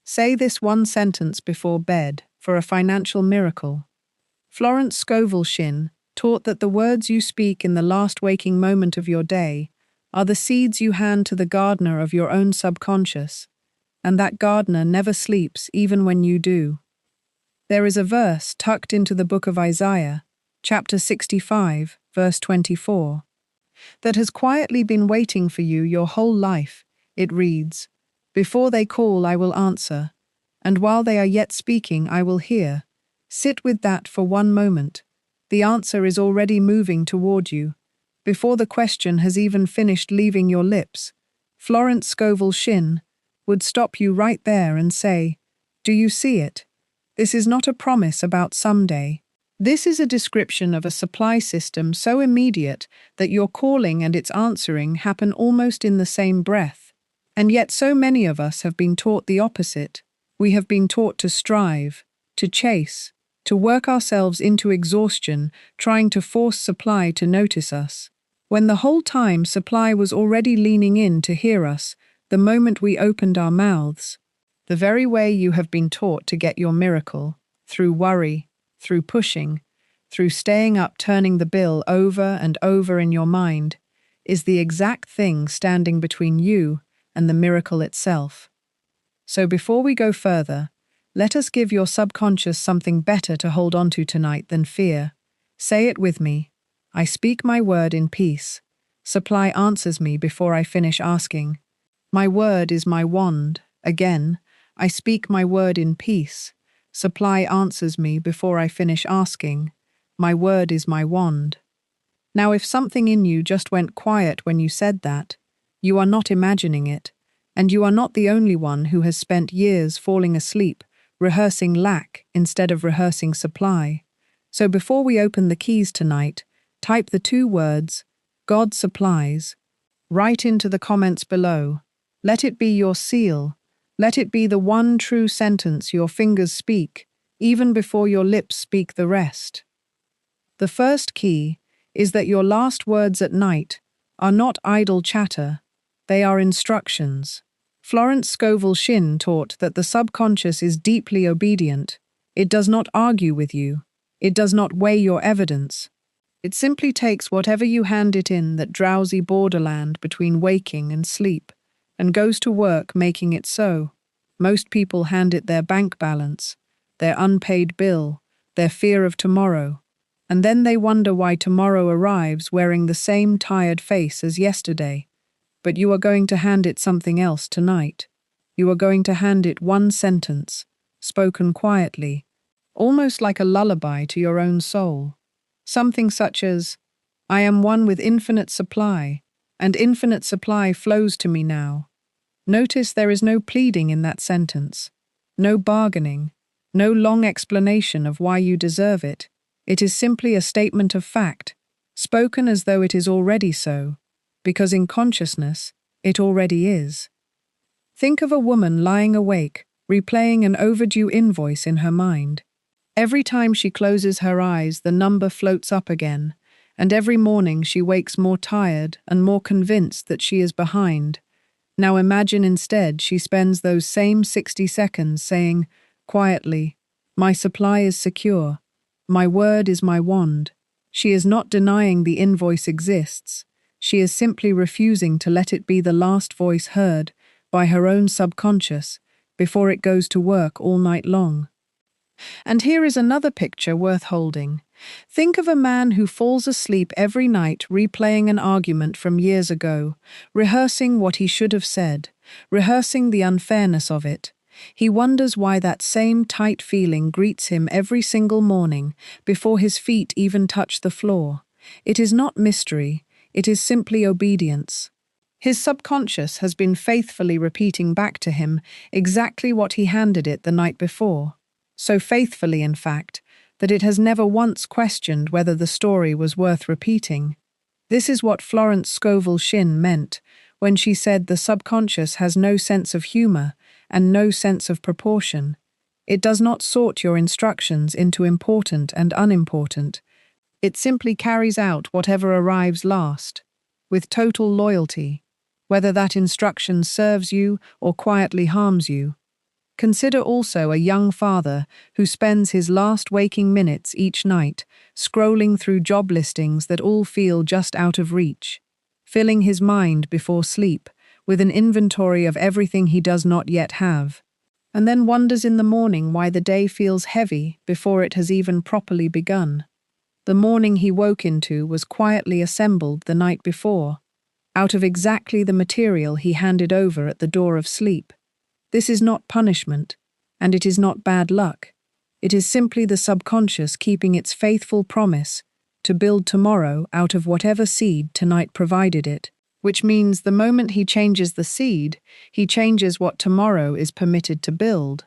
Say this one sentence before bed for a financial miracle. Florence Scovel Shinn taught that the words you speak in the last waking moment of your day are the seeds you hand to the gardener of your own subconscious, and that gardener never sleeps even when you do. There is a verse tucked into the book of Isaiah, chapter 65, verse 24, that has quietly been waiting for you your whole life. It reads, "Before they call, I will answer, and while they are yet speaking, I will hear." Sit with that for one moment. The answer is already moving toward you, before the question has even finished leaving your lips. Florence Scovel Shinn would stop you right there and say, "Do you see it? This is not a promise about someday. This is a description of a supply system so immediate that your calling and its answering happen almost in the same breath. And yet so many of us have been taught the opposite. We have been taught to strive, to chase, to work ourselves into exhaustion, trying to force supply to notice us, when the whole time supply was already leaning in to hear us the moment we opened our mouths. The very way you have been taught to get your miracle, through worry, through pushing, through staying up turning the bill over and over in your mind, is the exact thing standing between you and the miracle itself. So before we go further, let us give your subconscious something better to hold on to tonight than fear. Say it with me. I speak my word in peace. Supply answers me before I finish asking. My word is my wand. Again, I speak my word in peace. Supply answers me before I finish asking. My word is my wand. Now, if something in you just went quiet when you said that, you are not imagining it, and you are not the only one who has spent years falling asleep, rehearsing lack instead of rehearsing supply. So before we open the keys tonight, type the 2 words, God supplies, right into the comments below. Let it be your seal. Let it be the one true sentence your fingers speak, even before your lips speak the rest. The first key is that your last words at night are not idle chatter, they are instructions. Florence Scovel Shinn taught that the subconscious is deeply obedient. It does not argue with you. It does not weigh your evidence. It simply takes whatever you hand it in that drowsy borderland between waking and sleep, and goes to work making it so. Most people hand it their bank balance, their unpaid bill, their fear of tomorrow, and then they wonder why tomorrow arrives wearing the same tired face as yesterday. But you are going to hand it something else tonight. You are going to hand it one sentence, spoken quietly, almost like a lullaby to your own soul. Something such as, I am one with infinite supply, and infinite supply flows to me now. Notice there is no pleading in that sentence, no bargaining, no long explanation of why you deserve it. It is simply a statement of fact, spoken as though it is already so, because in consciousness, it already is. Think of a woman lying awake, replaying an overdue invoice in her mind. Every time she closes her eyes, the number floats up again, and every morning she wakes more tired and more convinced that she is behind. Now imagine instead she spends those same 60 seconds saying, quietly, my supply is secure. My word is my wand. She is not denying the invoice exists. She is simply refusing to let it be the last voice heard by her own subconscious before it goes to work all night long. And here is another picture worth holding. Think of a man who falls asleep every night replaying an argument from years ago, rehearsing what he should have said, rehearsing the unfairness of it. He wonders why that same tight feeling greets him every single morning before his feet even touch the floor. It is not mystery, it is simply obedience. His subconscious has been faithfully repeating back to him exactly what he handed it the night before. So faithfully, in fact, that it has never once questioned whether the story was worth repeating. This is what Florence Scovel Shinn meant when she said the subconscious has no sense of humor and no sense of proportion. It does not sort your instructions into important and unimportant. It simply carries out whatever arrives last, with total loyalty, whether that instruction serves you or quietly harms you. Consider also a young father who spends his last waking minutes each night scrolling through job listings that all feel just out of reach, filling his mind before sleep with an inventory of everything he does not yet have, and then wonders in the morning why the day feels heavy before it has even properly begun. The morning he woke into was quietly assembled the night before, out of exactly the material he handed over at the door of sleep. This is not punishment, and it is not bad luck. It is simply the subconscious keeping its faithful promise to build tomorrow out of whatever seed tonight provided it, which means the moment he changes the seed, he changes what tomorrow is permitted to build.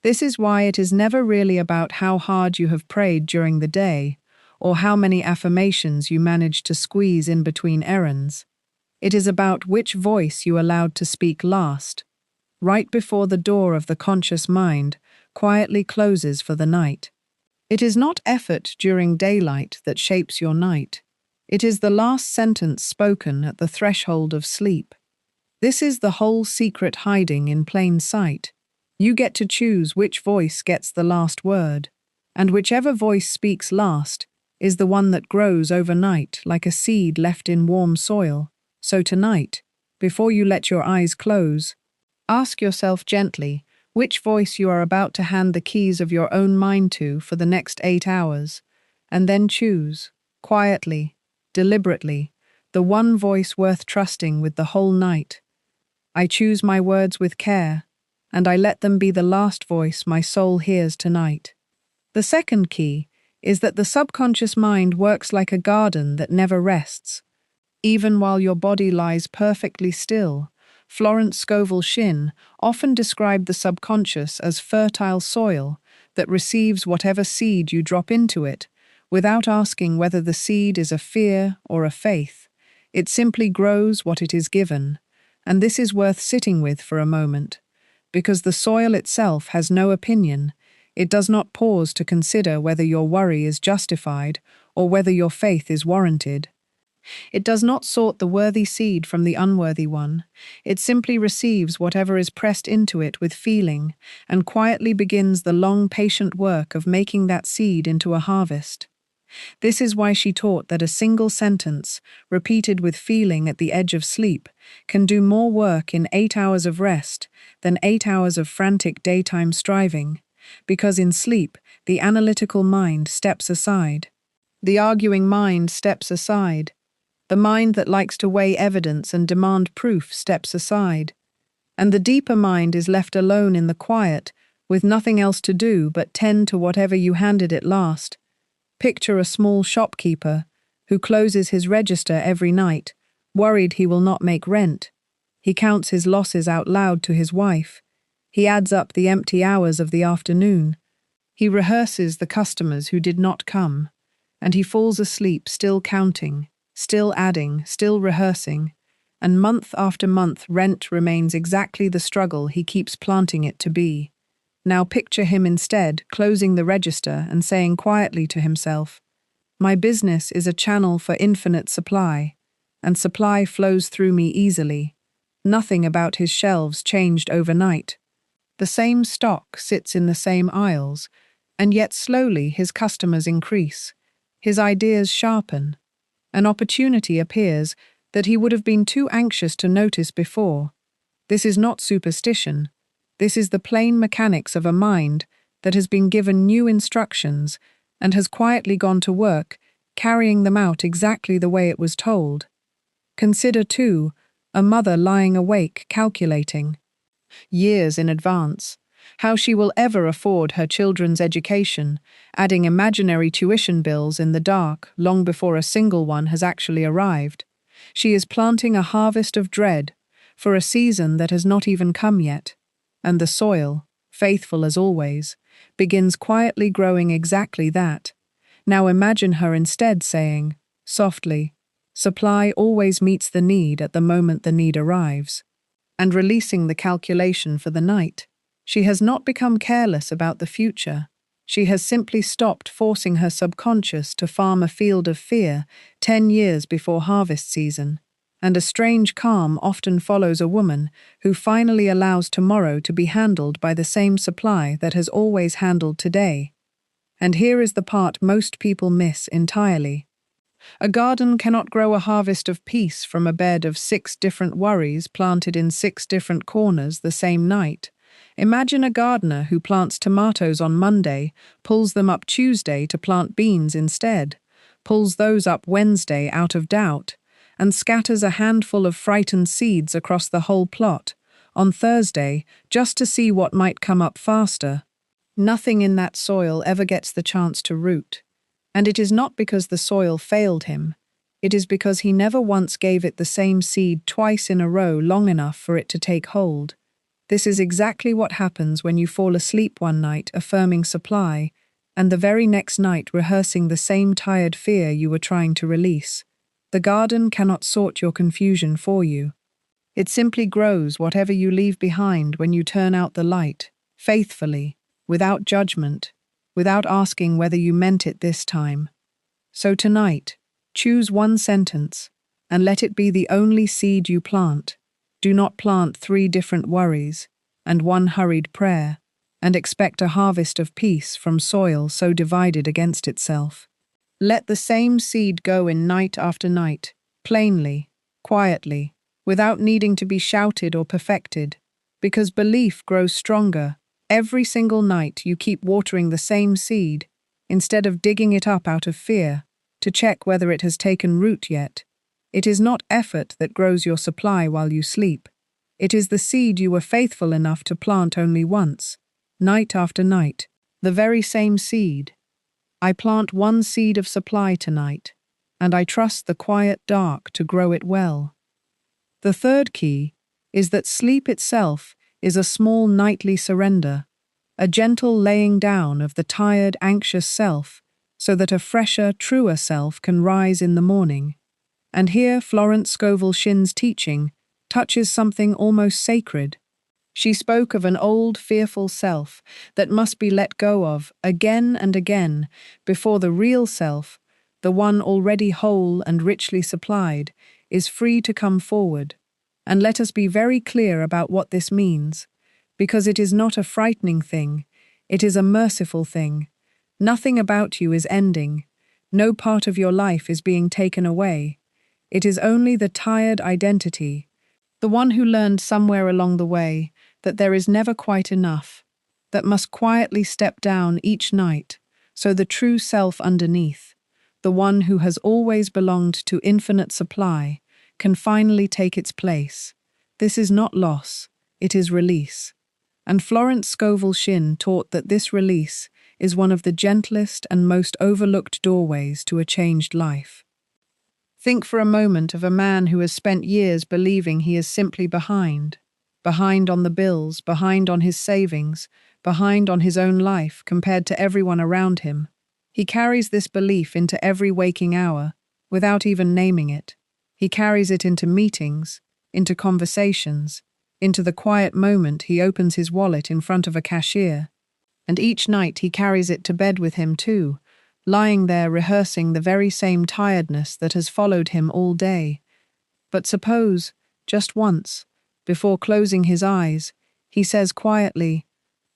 This is why it is never really about how hard you have prayed during the day, or how many affirmations you managed to squeeze in between errands. It is about which voice you allowed to speak last, right before the door of the conscious mind quietly closes for the night. It is not effort during daylight that shapes your night. It is the last sentence spoken at the threshold of sleep. This is the whole secret hiding in plain sight. You get to choose which voice gets the last word, and whichever voice speaks last is the one that grows overnight like a seed left in warm soil. So tonight, before you let your eyes close, ask yourself gently which voice you are about to hand the keys of your own mind to for the next 8 hours, and then choose, quietly, deliberately, the one voice worth trusting with the whole night. I choose my words with care, and I let them be the last voice my soul hears tonight. The second key is that the subconscious mind works like a garden that never rests. Even while your body lies perfectly still, Florence Scovel Shinn often described the subconscious as fertile soil that receives whatever seed you drop into it, without asking whether the seed is a fear or a faith. It simply grows what it is given, and this is worth sitting with for a moment, because the soil itself has no opinion. It does not pause to consider whether your worry is justified or whether your faith is warranted. It does not sort the worthy seed from the unworthy one. It simply receives whatever is pressed into it with feeling and quietly begins the long, patient work of making that seed into a harvest. This is why she taught that a single sentence, repeated with feeling at the edge of sleep, can do more work in 8 hours of rest than 8 hours of frantic daytime striving, because in sleep, the analytical mind steps aside. The arguing mind steps aside. The mind that likes to weigh evidence and demand proof steps aside, and the deeper mind is left alone in the quiet, with nothing else to do but tend to whatever you handed it last. Picture a small shopkeeper who closes his register every night, worried he will not make rent. He counts his losses out loud to his wife. He adds up the empty hours of the afternoon. He rehearses the customers who did not come, and he falls asleep still counting, still adding, still rehearsing, and month after month rent remains exactly the struggle he keeps planting it to be. Now picture him instead closing the register and saying quietly to himself, "My business is a channel for infinite supply, and supply flows through me easily." Nothing about his shelves changed overnight. The same stock sits in the same aisles, and yet slowly his customers increase. His ideas sharpen. An opportunity appears that he would have been too anxious to notice before. This is not superstition. This is the plain mechanics of a mind that has been given new instructions and has quietly gone to work, carrying them out exactly the way it was told. Consider, too, a mother lying awake calculating, years in advance, how she will ever afford her children's education, adding imaginary tuition bills in the dark long before a single one has actually arrived. She is planting a harvest of dread for a season that has not even come yet, and the soil, faithful as always, begins quietly growing exactly that. Now imagine her instead saying, softly, "Supply always meets the need at the moment the need arrives," and releasing the calculation for the night. She has not become careless about the future. She has simply stopped forcing her subconscious to farm a field of fear 10 years before harvest season. and a strange calm often follows a woman who finally allows tomorrow to be handled by the same supply that has always handled today. And here is the part most people miss entirely. A garden cannot grow a harvest of peace from a bed of 6 different worries planted in 6 different corners the same night. Imagine a gardener who plants tomatoes on Monday, pulls them up Tuesday to plant beans instead, pulls those up Wednesday out of doubt, and scatters a handful of frightened seeds across the whole plot on Thursday just to see what might come up faster. Nothing in that soil ever gets the chance to root. And it is not because the soil failed him. It is because he never once gave it the same seed twice in a row long enough for it to take hold. This is exactly what happens when you fall asleep one night affirming supply, and the very next night rehearsing the same tired fear you were trying to release. The garden cannot sort your confusion for you. It simply grows whatever you leave behind when you turn out the light, faithfully, without judgment, without asking whether you meant it this time. So tonight, choose one sentence, and let it be the only seed you plant. Do not plant 3 different worries, and 1 hurried prayer, and expect a harvest of peace from soil so divided against itself. Let the same seed go in night after night, plainly, quietly, without needing to be shouted or perfected, because belief grows stronger. Every single night you keep watering the same seed, instead of digging it up out of fear, to check whether it has taken root yet. It is not effort that grows your supply while you sleep. It is the seed you were faithful enough to plant only once, night after night, the very same seed. I plant 1 seed of supply tonight, and I trust the quiet dark to grow it well. The third key is that sleep itself is a small nightly surrender, a gentle laying down of the tired, anxious self so that a fresher, truer self can rise in the morning. And here Florence Scovel Shinn's teaching touches something almost sacred. She spoke of an old, fearful self that must be let go of again and again before the real self, the one already whole and richly supplied, is free to come forward. And let us be very clear about what this means, because it is not a frightening thing, it is a merciful thing. Nothing about you is ending. No part of your life is being taken away. It is only the tired identity, the one who learned somewhere along the way that there is never quite enough, that must quietly step down each night, so the true self underneath, the one who has always belonged to infinite supply, can finally take its place. This is not loss, it is release. And Florence Scovel Shinn taught that this release is one of the gentlest and most overlooked doorways to a changed life. Think for a moment of a man who has spent years believing he is simply behind on the bills, behind on his savings, behind on his own life compared to everyone around him. He carries this belief into every waking hour, without even naming it. He carries it into meetings, into conversations, into the quiet moment he opens his wallet in front of a cashier. And each night he carries it to bed with him too, lying there rehearsing the very same tiredness that has followed him all day. But suppose, just once, before closing his eyes, he says quietly,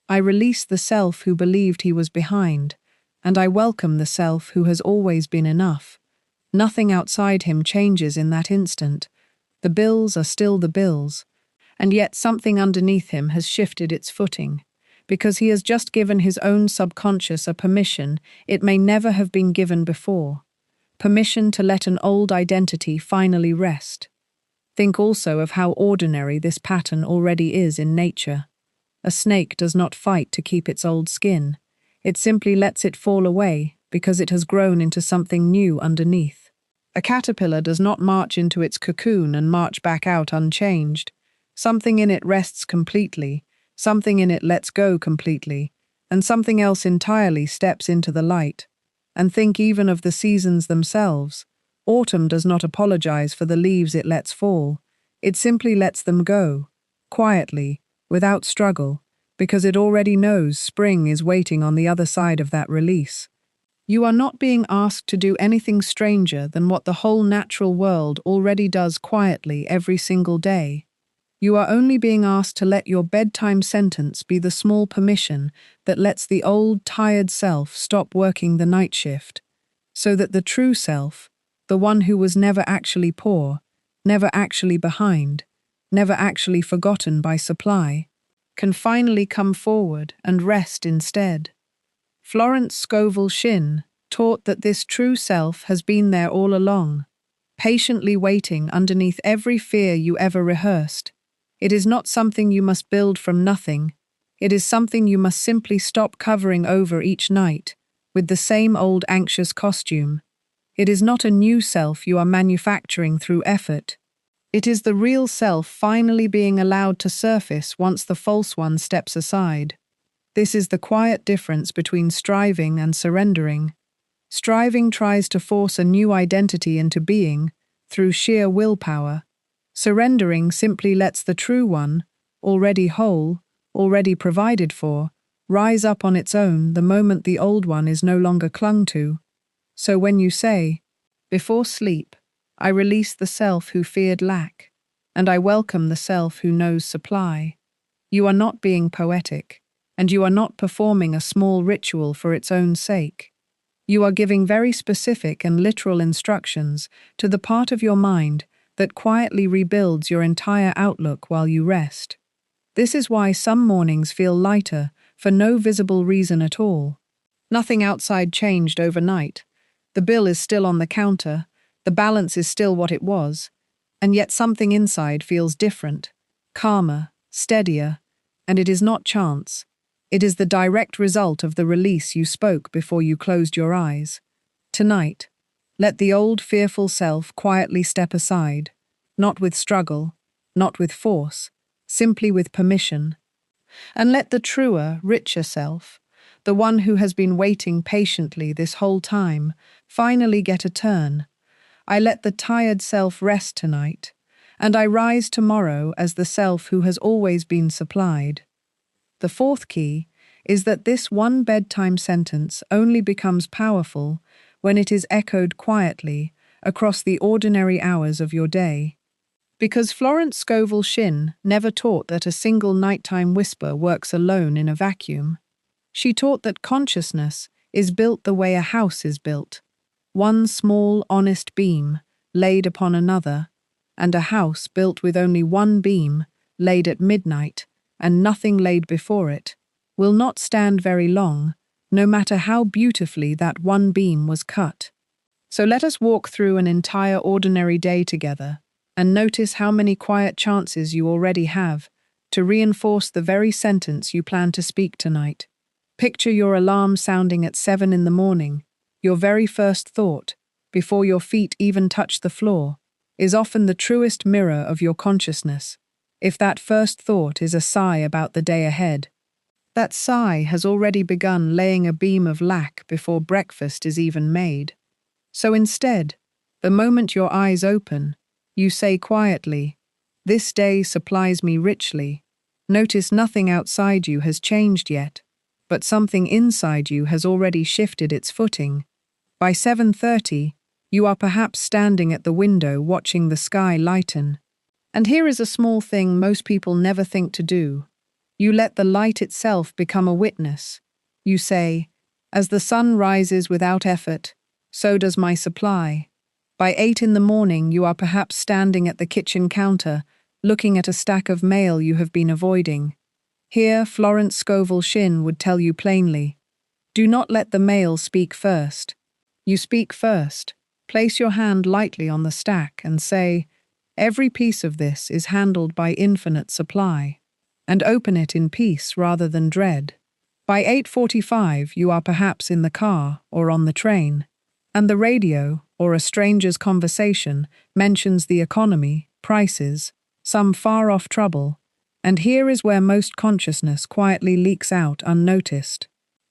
"I release the self who believed he was behind, and I welcome the self who has always been enough." Nothing outside him changes in that instant. The bills are still the bills, and yet something underneath him has shifted its footing, because he has just given his own subconscious a permission it may never have been given before. Permission to let an old identity finally rest. Think also of how ordinary this pattern already is in nature. A snake does not fight to keep its old skin. It simply lets it fall away because it has grown into something new underneath. A caterpillar does not march into its cocoon and march back out unchanged. Something in it rests completely, something in it lets go completely, and something else entirely steps into the light. And think even of the seasons themselves. Autumn does not apologize for the leaves it lets fall. It simply lets them go, quietly, without struggle, because it already knows spring is waiting on the other side of that release. You are not being asked to do anything stranger than what the whole natural world already does quietly every single day. You are only being asked to let your bedtime sentence be the small permission that lets the old, tired self stop working the night shift, so that the true self, the one who was never actually poor, never actually behind, never actually forgotten by supply, can finally come forward and rest instead. Florence Scovel Shinn taught that this true self has been there all along, patiently waiting underneath every fear you ever rehearsed. It is not something you must build from nothing. It is something you must simply stop covering over each night, with the same old anxious costume. It is not a new self you are manufacturing through effort. It is the real self finally being allowed to surface once the false one steps aside. This is the quiet difference between striving and surrendering. Striving tries to force a new identity into being through sheer willpower. Surrendering simply lets the true one, already whole, already provided for, rise up on its own the moment the old one is no longer clung to. So when you say, "Before sleep, I release the self who feared lack, and I welcome the self who knows supply," you are not being poetic, and you are not performing a small ritual for its own sake. You are giving very specific and literal instructions to the part of your mind that quietly rebuilds your entire outlook while you rest. This is why some mornings feel lighter for no visible reason at all. Nothing outside changed overnight. The bill is still on the counter, the balance is still what it was, and yet something inside feels different, calmer, steadier, and it is not chance. It is the direct result of the release you spoke before you closed your eyes. Tonight, let the old fearful self quietly step aside, not with struggle, not with force, simply with permission. And let the truer, richer self, the one who has been waiting patiently this whole time, finally get a turn. I let the tired self rest tonight, and I rise tomorrow as the self who has always been supplied. The fourth key is that this one bedtime sentence only becomes powerful when it is echoed quietly across the ordinary hours of your day. Because Florence Scovel Shinn never taught that a single nighttime whisper works alone in a vacuum. She taught that consciousness is built the way a house is built, one small, honest beam laid upon another, and a house built with only one beam laid at midnight and nothing laid before it will not stand very long, no matter how beautifully that one beam was cut. So let us walk through an entire ordinary day together and notice how many quiet chances you already have to reinforce the very sentence you plan to speak tonight. Picture your alarm sounding at 7 in the morning. Your very first thought, before your feet even touch the floor, is often the truest mirror of your consciousness. If that first thought is a sigh about the day ahead, that sigh has already begun laying a beam of lack before breakfast is even made. So instead, the moment your eyes open, you say quietly, "This day supplies me richly." Notice nothing outside you has changed yet, but something inside you has already shifted its footing. By 7:30, you are perhaps standing at the window watching the sky lighten. And here is a small thing most people never think to do. You let the light itself become a witness. You say, "As the sun rises without effort, so does my supply." By 8 in the morning, you are perhaps standing at the kitchen counter, looking at a stack of mail you have been avoiding. Here, Florence Scovel Shinn would tell you plainly, do not let the mail speak first. You speak first. Place your hand lightly on the stack and say, "Every piece of this is handled by infinite supply," and open it in peace rather than dread. By 8:45, you are perhaps in the car or on the train, and the radio or a stranger's conversation mentions the economy, prices, some far-off trouble, and here is where most consciousness quietly leaks out unnoticed.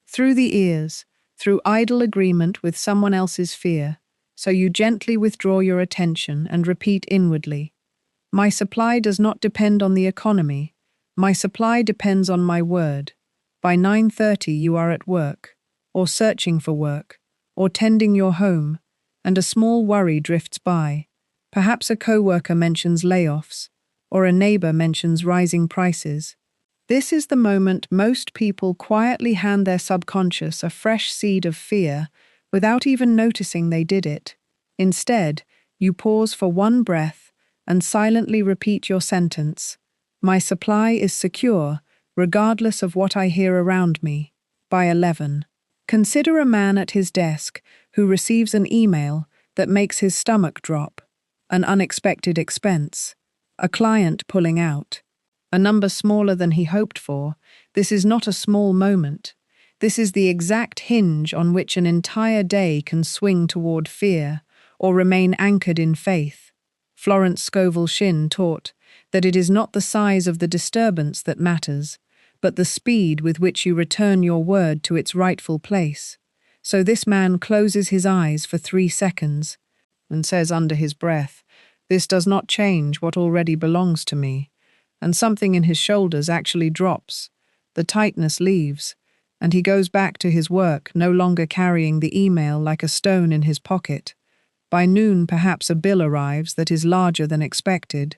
Through the ears, through idle agreement with someone else's fear, so you gently withdraw your attention and repeat inwardly, "My supply does not depend on the economy. My supply depends on my word." By 9:30 you are at work, or searching for work, or tending your home, and a small worry drifts by. Perhaps a coworker mentions layoffs, or a neighbor mentions rising prices. This is the moment most people quietly hand their subconscious a fresh seed of fear without even noticing they did it. Instead, you pause for one breath and silently repeat your sentence: "My supply is secure, regardless of what I hear around me." By 11. Consider a man at his desk who receives an email that makes his stomach drop, an unexpected expense, a client pulling out, a number smaller than he hoped for. This is not a small moment. This is the exact hinge on which an entire day can swing toward fear or remain anchored in faith. Florence Scovel Shinn taught that it is not the size of the disturbance that matters, but the speed with which you return your word to its rightful place. So this man closes his eyes for 3 seconds and says under his breath, "This does not change what already belongs to me." And something in his shoulders actually drops. The tightness leaves, and he goes back to his work, no longer carrying the email like a stone in his pocket. By noon, perhaps a bill arrives that is larger than expected.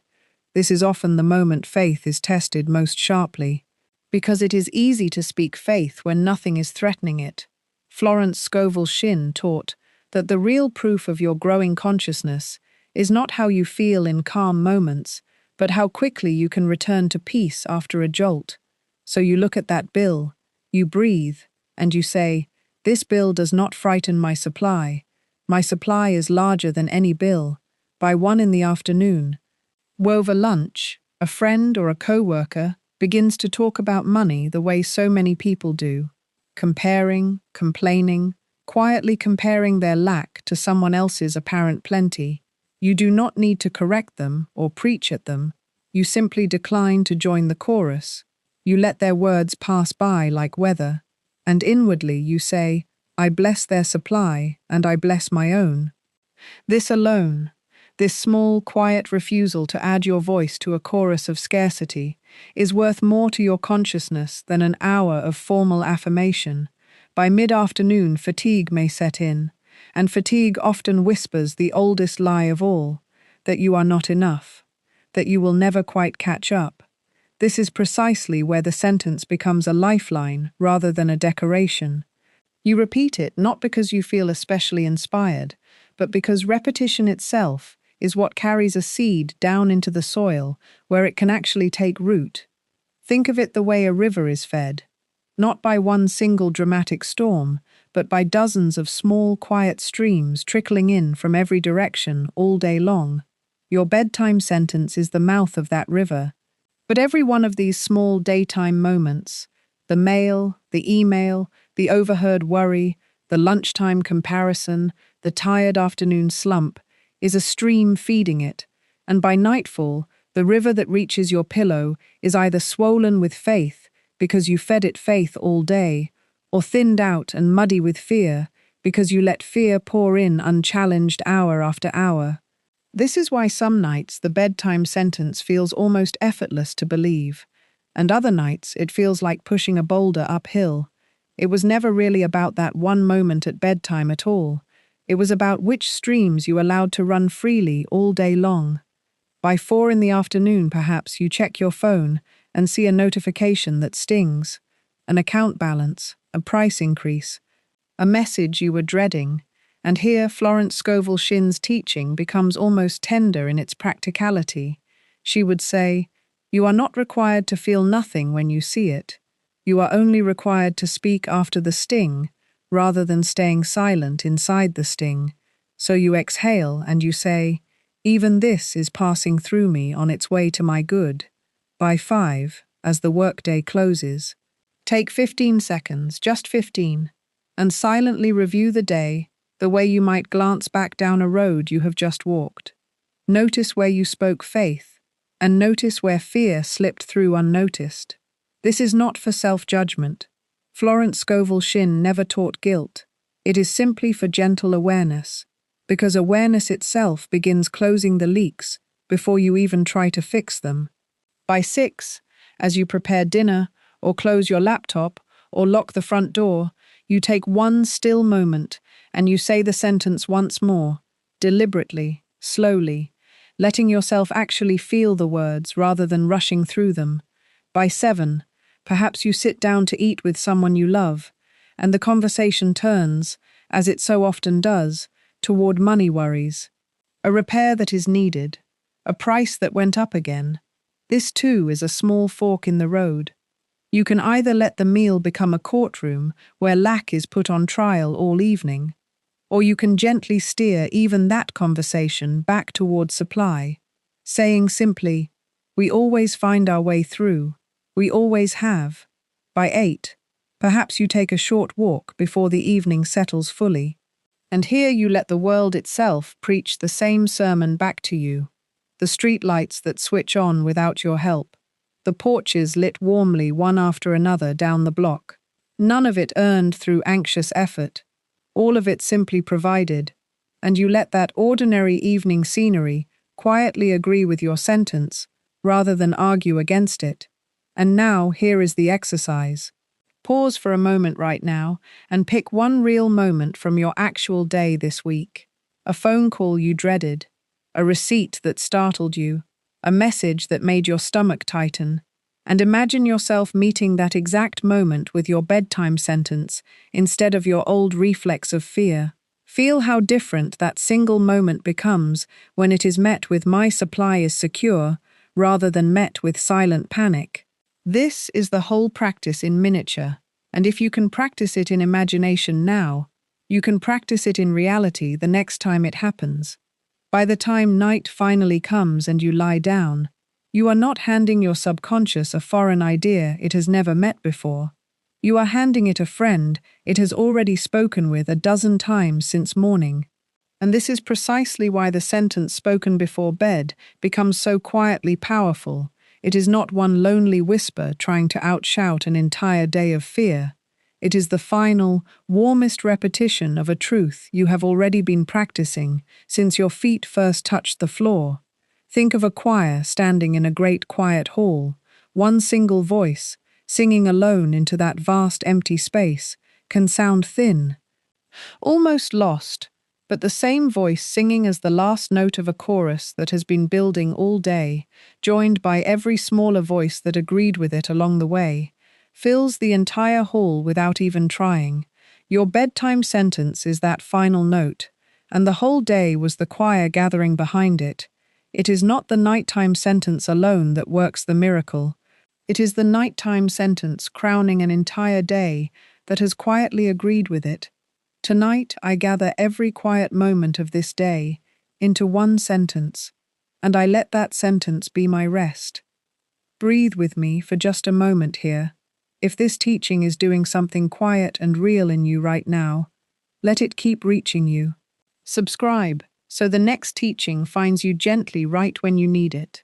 This is often the moment faith is tested most sharply, because it is easy to speak faith when nothing is threatening it. Florence Scovel Shinn taught that the real proof of your growing consciousness is not how you feel in calm moments, but how quickly you can return to peace after a jolt. So you look at that bill, you breathe, and you say, "This bill does not frighten my supply. My supply is larger than any bill." By 1 in the afternoon, over lunch, a friend or a coworker begins to talk about money the way so many people do, comparing, complaining, quietly comparing their lack to someone else's apparent plenty. You do not need to correct them or preach at them. You simply decline to join the chorus. You let their words pass by like weather, and inwardly you say, "I bless their supply, and I bless my own." This alone, this small, quiet refusal to add your voice to a chorus of scarcity, is worth more to your consciousness than an hour of formal affirmation. By mid-afternoon, fatigue may set in, and fatigue often whispers the oldest lie of all, that you are not enough, that you will never quite catch up. This is precisely where the sentence becomes a lifeline rather than a decoration. You repeat it not because you feel especially inspired, but because repetition itself is what carries a seed down into the soil where it can actually take root. Think of it the way a river is fed, not by one single dramatic storm, but by dozens of small, quiet streams trickling in from every direction all day long. Your bedtime sentence is the mouth of that river. But every one of these small daytime moments, the mail, the email, the overheard worry, the lunchtime comparison, the tired afternoon slump, is a stream feeding it, and by nightfall, the river that reaches your pillow is either swollen with faith because you fed it faith all day, or thinned out and muddy with fear because you let fear pour in unchallenged hour after hour. This is why some nights the bedtime sentence feels almost effortless to believe, and other nights it feels like pushing a boulder uphill. It was never really about that one moment at bedtime at all. It was about which streams you allowed to run freely all day long. By 4 in the afternoon, perhaps, you check your phone and see a notification that stings, an account balance, a price increase, a message you were dreading. And here Florence Scovel Shinn's teaching becomes almost tender in its practicality. She would say, "You are not required to feel nothing when you see it. You are only required to speak after the sting, rather than staying silent inside the sting. So you exhale and you say, 'Even this is passing through me on its way to my good.'" By 5, as the workday closes, take 15 seconds, just 15, and silently review the day the way you might glance back down a road you have just walked. Notice where you spoke faith, and notice where fear slipped through unnoticed. This is not for self-judgment. Florence Scovel Shinn never taught guilt. It is simply for gentle awareness, because awareness itself begins closing the leaks before you even try to fix them. By 6, as you prepare dinner, or close your laptop, or lock the front door, you take one still moment and you say the sentence once more, deliberately, slowly, letting yourself actually feel the words rather than rushing through them. By 7, perhaps you sit down to eat with someone you love, and the conversation turns, as it so often does, toward money worries. A repair that is needed, a price that went up again. This too is a small fork in the road. You can either let the meal become a courtroom where lack is put on trial all evening, or you can gently steer even that conversation back toward supply, saying simply, "We always find our way through. We always have." By 8, perhaps you take a short walk before the evening settles fully, and here you let the world itself preach the same sermon back to you. The streetlights that switch on without your help, the porches lit warmly one after another down the block. None of it earned through anxious effort, all of it simply provided, and you let that ordinary evening scenery quietly agree with your sentence rather than argue against it. And now here is the exercise. Pause for a moment right now and pick one real moment from your actual day this week. A phone call you dreaded, a receipt that startled you, a message that made your stomach tighten, and imagine yourself meeting that exact moment with your bedtime sentence instead of your old reflex of fear. Feel how different that single moment becomes when it is met with "my supply is secure" rather than met with silent panic. This is the whole practice in miniature, and if you can practice it in imagination now, you can practice it in reality the next time it happens. By the time night finally comes and you lie down, you are not handing your subconscious a foreign idea it has never met before. You are handing it a friend it has already spoken with a dozen times since morning. And this is precisely why the sentence spoken before bed becomes so quietly powerful. It is not one lonely whisper trying to outshout an entire day of fear. It is the final, warmest repetition of a truth you have already been practicing since your feet first touched the floor. Think of a choir standing in a great quiet hall, one single voice, singing alone into that vast empty space, can sound thin, almost lost, but the same voice singing as the last note of a chorus that has been building all day, joined by every smaller voice that agreed with it along the way, fills the entire hall without even trying. Your bedtime sentence is that final note, and the whole day was the choir gathering behind it. It is not the nighttime sentence alone that works the miracle. It is the nighttime sentence crowning an entire day that has quietly agreed with it. Tonight I gather every quiet moment of this day into one sentence, and I let that sentence be my rest. Breathe with me for just a moment here. If this teaching is doing something quiet and real in you right now, let it keep reaching you. Subscribe so the next teaching finds you gently right when you need it.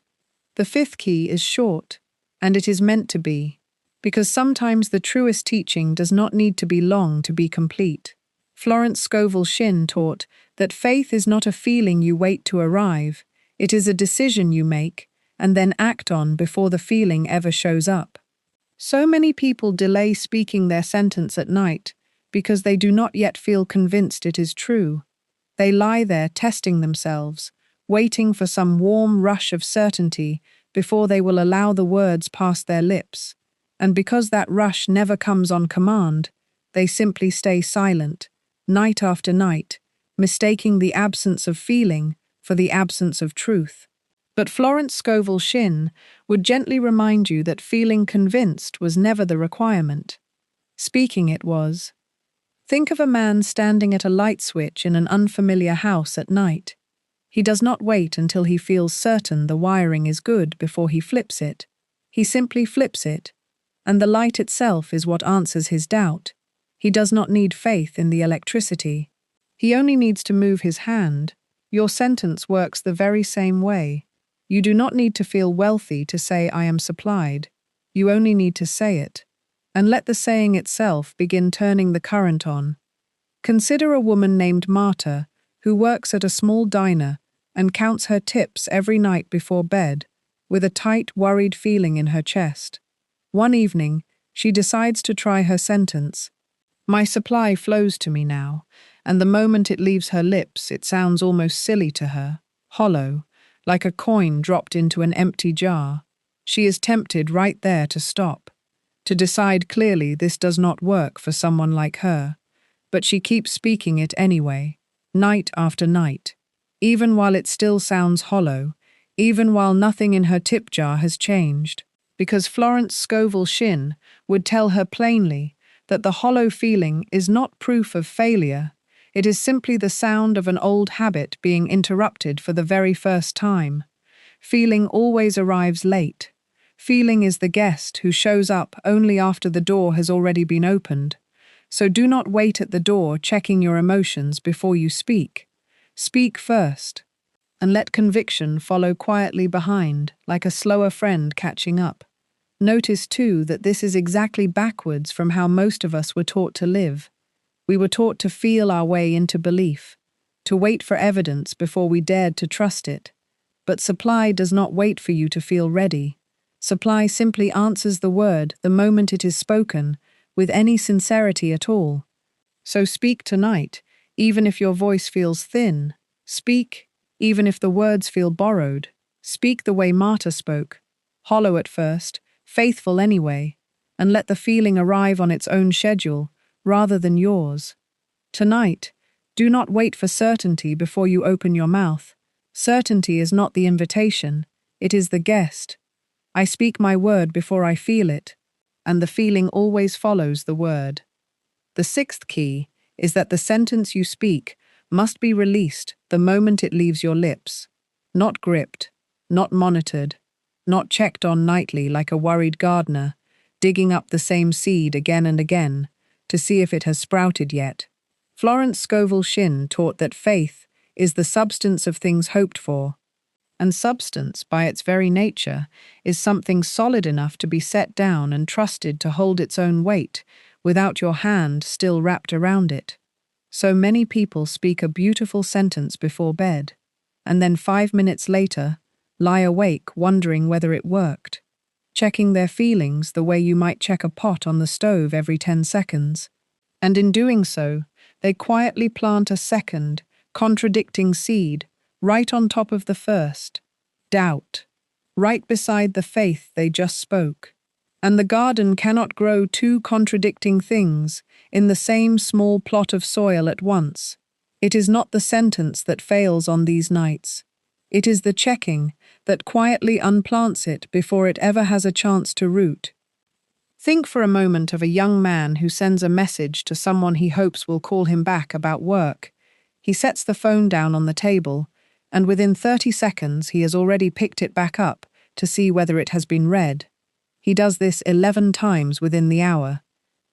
The 5th key is short, and it is meant to be, because sometimes the truest teaching does not need to be long to be complete. Florence Scovel Shinn taught that faith is not a feeling you wait to arrive, it is a decision you make and then act on before the feeling ever shows up. So many people delay speaking their sentence at night because they do not yet feel convinced it is true. They lie there testing themselves, waiting for some warm rush of certainty before they will allow the words past their lips. And because that rush never comes on command, they simply stay silent, night after night, mistaking the absence of feeling for the absence of truth. But Florence Scovel Shinn would gently remind you that feeling convinced was never the requirement. Speaking it was. Think of a man standing at a light switch in an unfamiliar house at night. He does not wait until he feels certain the wiring is good before he flips it. He simply flips it, and the light itself is what answers his doubt. He does not need faith in the electricity. He only needs to move his hand. Your sentence works the very same way. You do not need to feel wealthy to say "I am supplied." You only need to say it, and let the saying itself begin turning the current on. Consider a woman named Marta who works at a small diner and counts her tips every night before bed, with a tight, worried feeling in her chest. One evening, she decides to try her sentence. "My supply flows to me now," and the moment it leaves her lips, it sounds almost silly to her, hollow, like a coin dropped into an empty jar. She is tempted right there to stop, to decide clearly this does not work for someone like her, but she keeps speaking it anyway, night after night, even while it still sounds hollow, even while nothing in her tip jar has changed, because Florence Scovel Shinn would tell her plainly that the hollow feeling is not proof of failure, it is simply the sound of an old habit being interrupted for the very first time. Feeling always arrives late. Feeling is the guest who shows up only after the door has already been opened. So do not wait at the door checking your emotions before you speak. Speak first, and let conviction follow quietly behind, like a slower friend catching up. Notice, too, that this is exactly backwards from how most of us were taught to live. We were taught to feel our way into belief, to wait for evidence before we dared to trust it. But supply does not wait for you to feel ready. Supply simply answers the word the moment it is spoken, with any sincerity at all. So speak tonight, even if your voice feels thin. Speak, even if the words feel borrowed. Speak the way Marta spoke, hollow at first, faithful anyway, and let the feeling arrive on its own schedule, rather than yours. Tonight, do not wait for certainty before you open your mouth. Certainty is not the invitation, it is the guest. I speak my word before I feel it, and the feeling always follows the word. The sixth key is that the sentence you speak must be released the moment it leaves your lips, not gripped, not monitored, not checked on nightly like a worried gardener, digging up the same seed again and again to see if it has sprouted yet. Florence Scovel Shinn taught that faith is the substance of things hoped for, and substance, by its very nature, is something solid enough to be set down and trusted to hold its own weight without your hand still wrapped around it. So many people speak a beautiful sentence before bed, and then 5 minutes later lie awake wondering whether it worked, checking their feelings the way you might check a pot on the stove every 10 seconds. And in doing so, they quietly plant a second, contradicting seed right on top of the first, doubt, right beside the faith they just spoke. And the garden cannot grow two contradicting things in the same small plot of soil at once. It is not the sentence that fails on these nights. It is the checking that quietly unplants it before it ever has a chance to root. Think for a moment of a young man who sends a message to someone he hopes will call him back about work. He sets the phone down on the table, and within 30 seconds he has already picked it back up to see whether it has been read. He does this 11 times within the hour,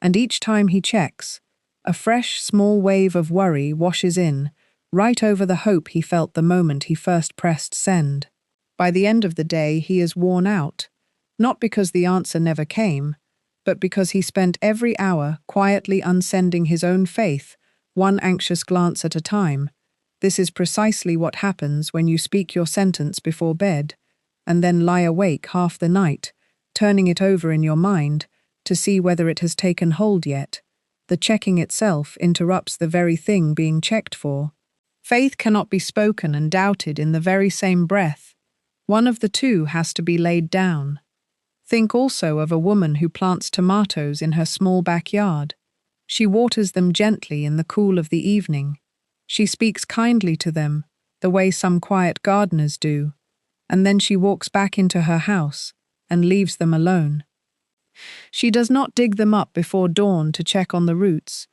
and each time he checks, a fresh small wave of worry washes in, right over the hope he felt the moment he first pressed send. By the end of the day he is worn out, not because the answer never came, but because he spent every hour quietly unsending his own faith, one anxious glance at a time. This is precisely what happens when you speak your sentence before bed, and then lie awake half the night, turning it over in your mind to see whether it has taken hold yet. The checking itself interrupts the very thing being checked for. Faith cannot be spoken and doubted in the very same breath. One of the two has to be laid down. Think also of a woman who plants tomatoes in her small backyard. She waters them gently in the cool of the evening. She speaks kindly to them, the way some quiet gardeners do, and then she walks back into her house and leaves them alone. She does not dig them up before dawn to check on the roots,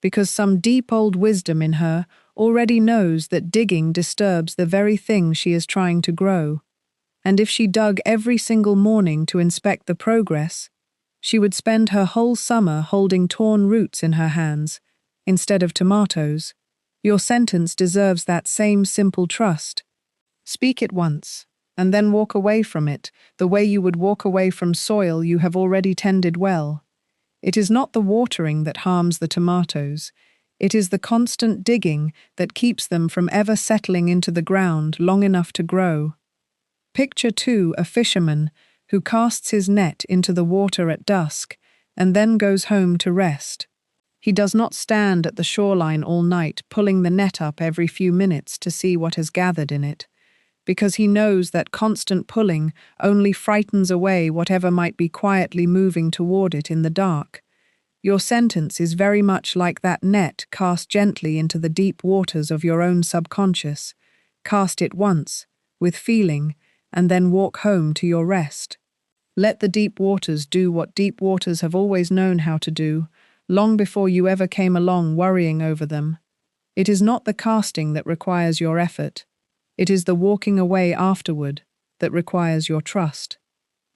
because some deep old wisdom in her already knows that digging disturbs the very thing she is trying to grow. And if she dug every single morning to inspect the progress, she would spend her whole summer holding torn roots in her hands, instead of tomatoes. Your sentence deserves that same simple trust. Speak it once, and then walk away from it, the way you would walk away from soil you have already tended well. It is not the watering that harms the tomatoes. It is the constant digging that keeps them from ever settling into the ground long enough to grow. Picture, too, a fisherman who casts his net into the water at dusk and then goes home to rest. He does not stand at the shoreline all night, pulling the net up every few minutes to see what has gathered in it, because he knows that constant pulling only frightens away whatever might be quietly moving toward it in the dark. Your sentence is very much like that net cast gently into the deep waters of your own subconscious. Cast it once, with feeling, and then walk home to your rest. Let the deep waters do what deep waters have always known how to do, long before you ever came along worrying over them. It is not the casting that requires your effort. It is the walking away afterward that requires your trust.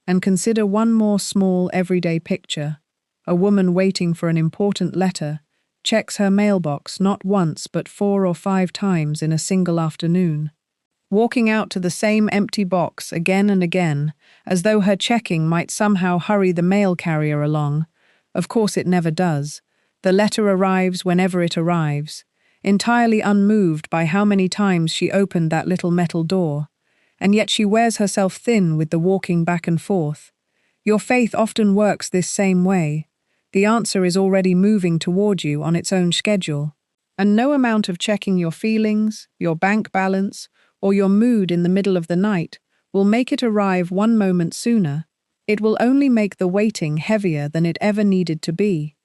And consider one more small everyday picture. A woman waiting for an important letter checks her mailbox not once but 4 or 5 times in a single afternoon, walking out to the same empty box again and again, as though her checking might somehow hurry the mail carrier along. Of course it never does. The letter arrives whenever it arrives, entirely unmoved by how many times she opened that little metal door, and yet she wears herself thin with the walking back and forth. Your faith often works this same way. The answer is already moving toward you on its own schedule, and no amount of checking your feelings, your bank balance, or your mood in the middle of the night will make it arrive one moment sooner. It will only make the waiting heavier than it ever needed to be.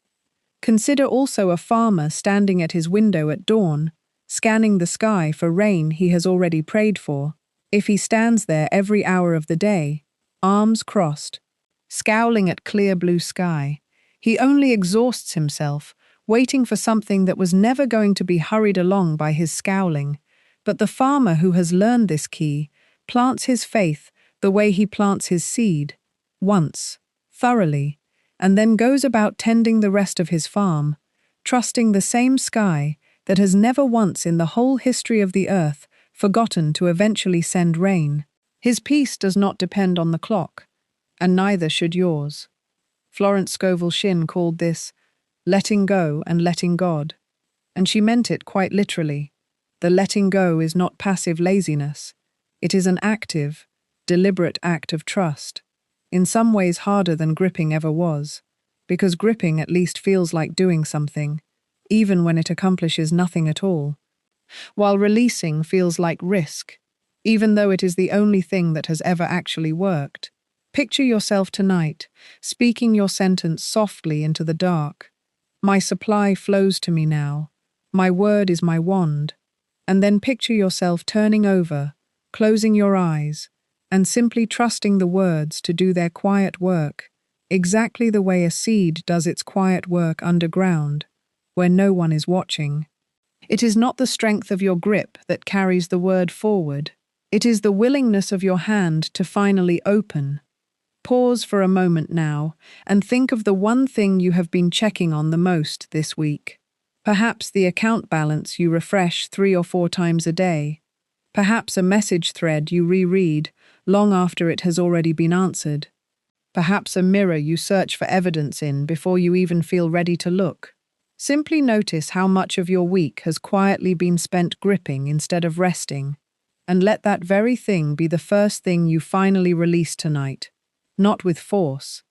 Consider also a farmer standing at his window at dawn, scanning the sky for rain he has already prayed for. If he stands there every hour of the day, arms crossed, scowling at clear blue sky, he only exhausts himself, waiting for something that was never going to be hurried along by his scowling. But the farmer who has learned this key plants his faith the way he plants his seed, once, thoroughly, and then goes about tending the rest of his farm, trusting the same sky that has never once in the whole history of the earth forgotten to eventually send rain. His peace does not depend on the clock, and neither should yours. Florence Scovel Shinn called this letting go and letting God, and she meant it quite literally. The letting go is not passive laziness. It is an active, deliberate act of trust, in some ways harder than gripping ever was, because gripping at least feels like doing something, even when it accomplishes nothing at all, while releasing feels like risk, even though it is the only thing that has ever actually worked. Picture yourself tonight, speaking your sentence softly into the dark. My supply flows to me now. My word is my wand. And then picture yourself turning over, closing your eyes, and simply trusting the words to do their quiet work, exactly the way a seed does its quiet work underground, where no one is watching. It is not the strength of your grip that carries the word forward. It is the willingness of your hand to finally open. Pause for a moment now and think of the one thing you have been checking on the most this week. Perhaps the account balance you refresh 3 or 4 times a day. Perhaps a message thread you reread long after it has already been answered. Perhaps a mirror you search for evidence in before you even feel ready to look. Simply notice how much of your week has quietly been spent gripping instead of resting, and let that very thing be the first thing you finally release tonight. Not with force,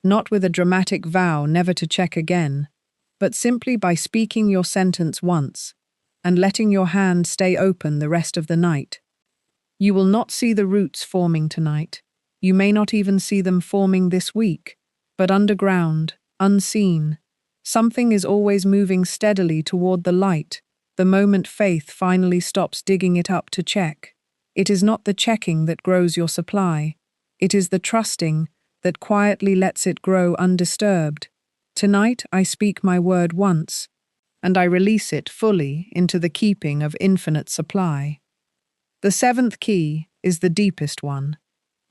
not with a dramatic vow never to check again, but simply by speaking your sentence once and letting your hand stay open the rest of the night. You will not see the roots forming tonight. You may not even see them forming this week, but underground, unseen, something is always moving steadily toward the light the moment faith finally stops digging it up to check. It is not the checking that grows your supply. It is the trusting that quietly lets it grow undisturbed. Tonight I speak my word once, and I release it fully into the keeping of infinite supply. The 7th key is the deepest one,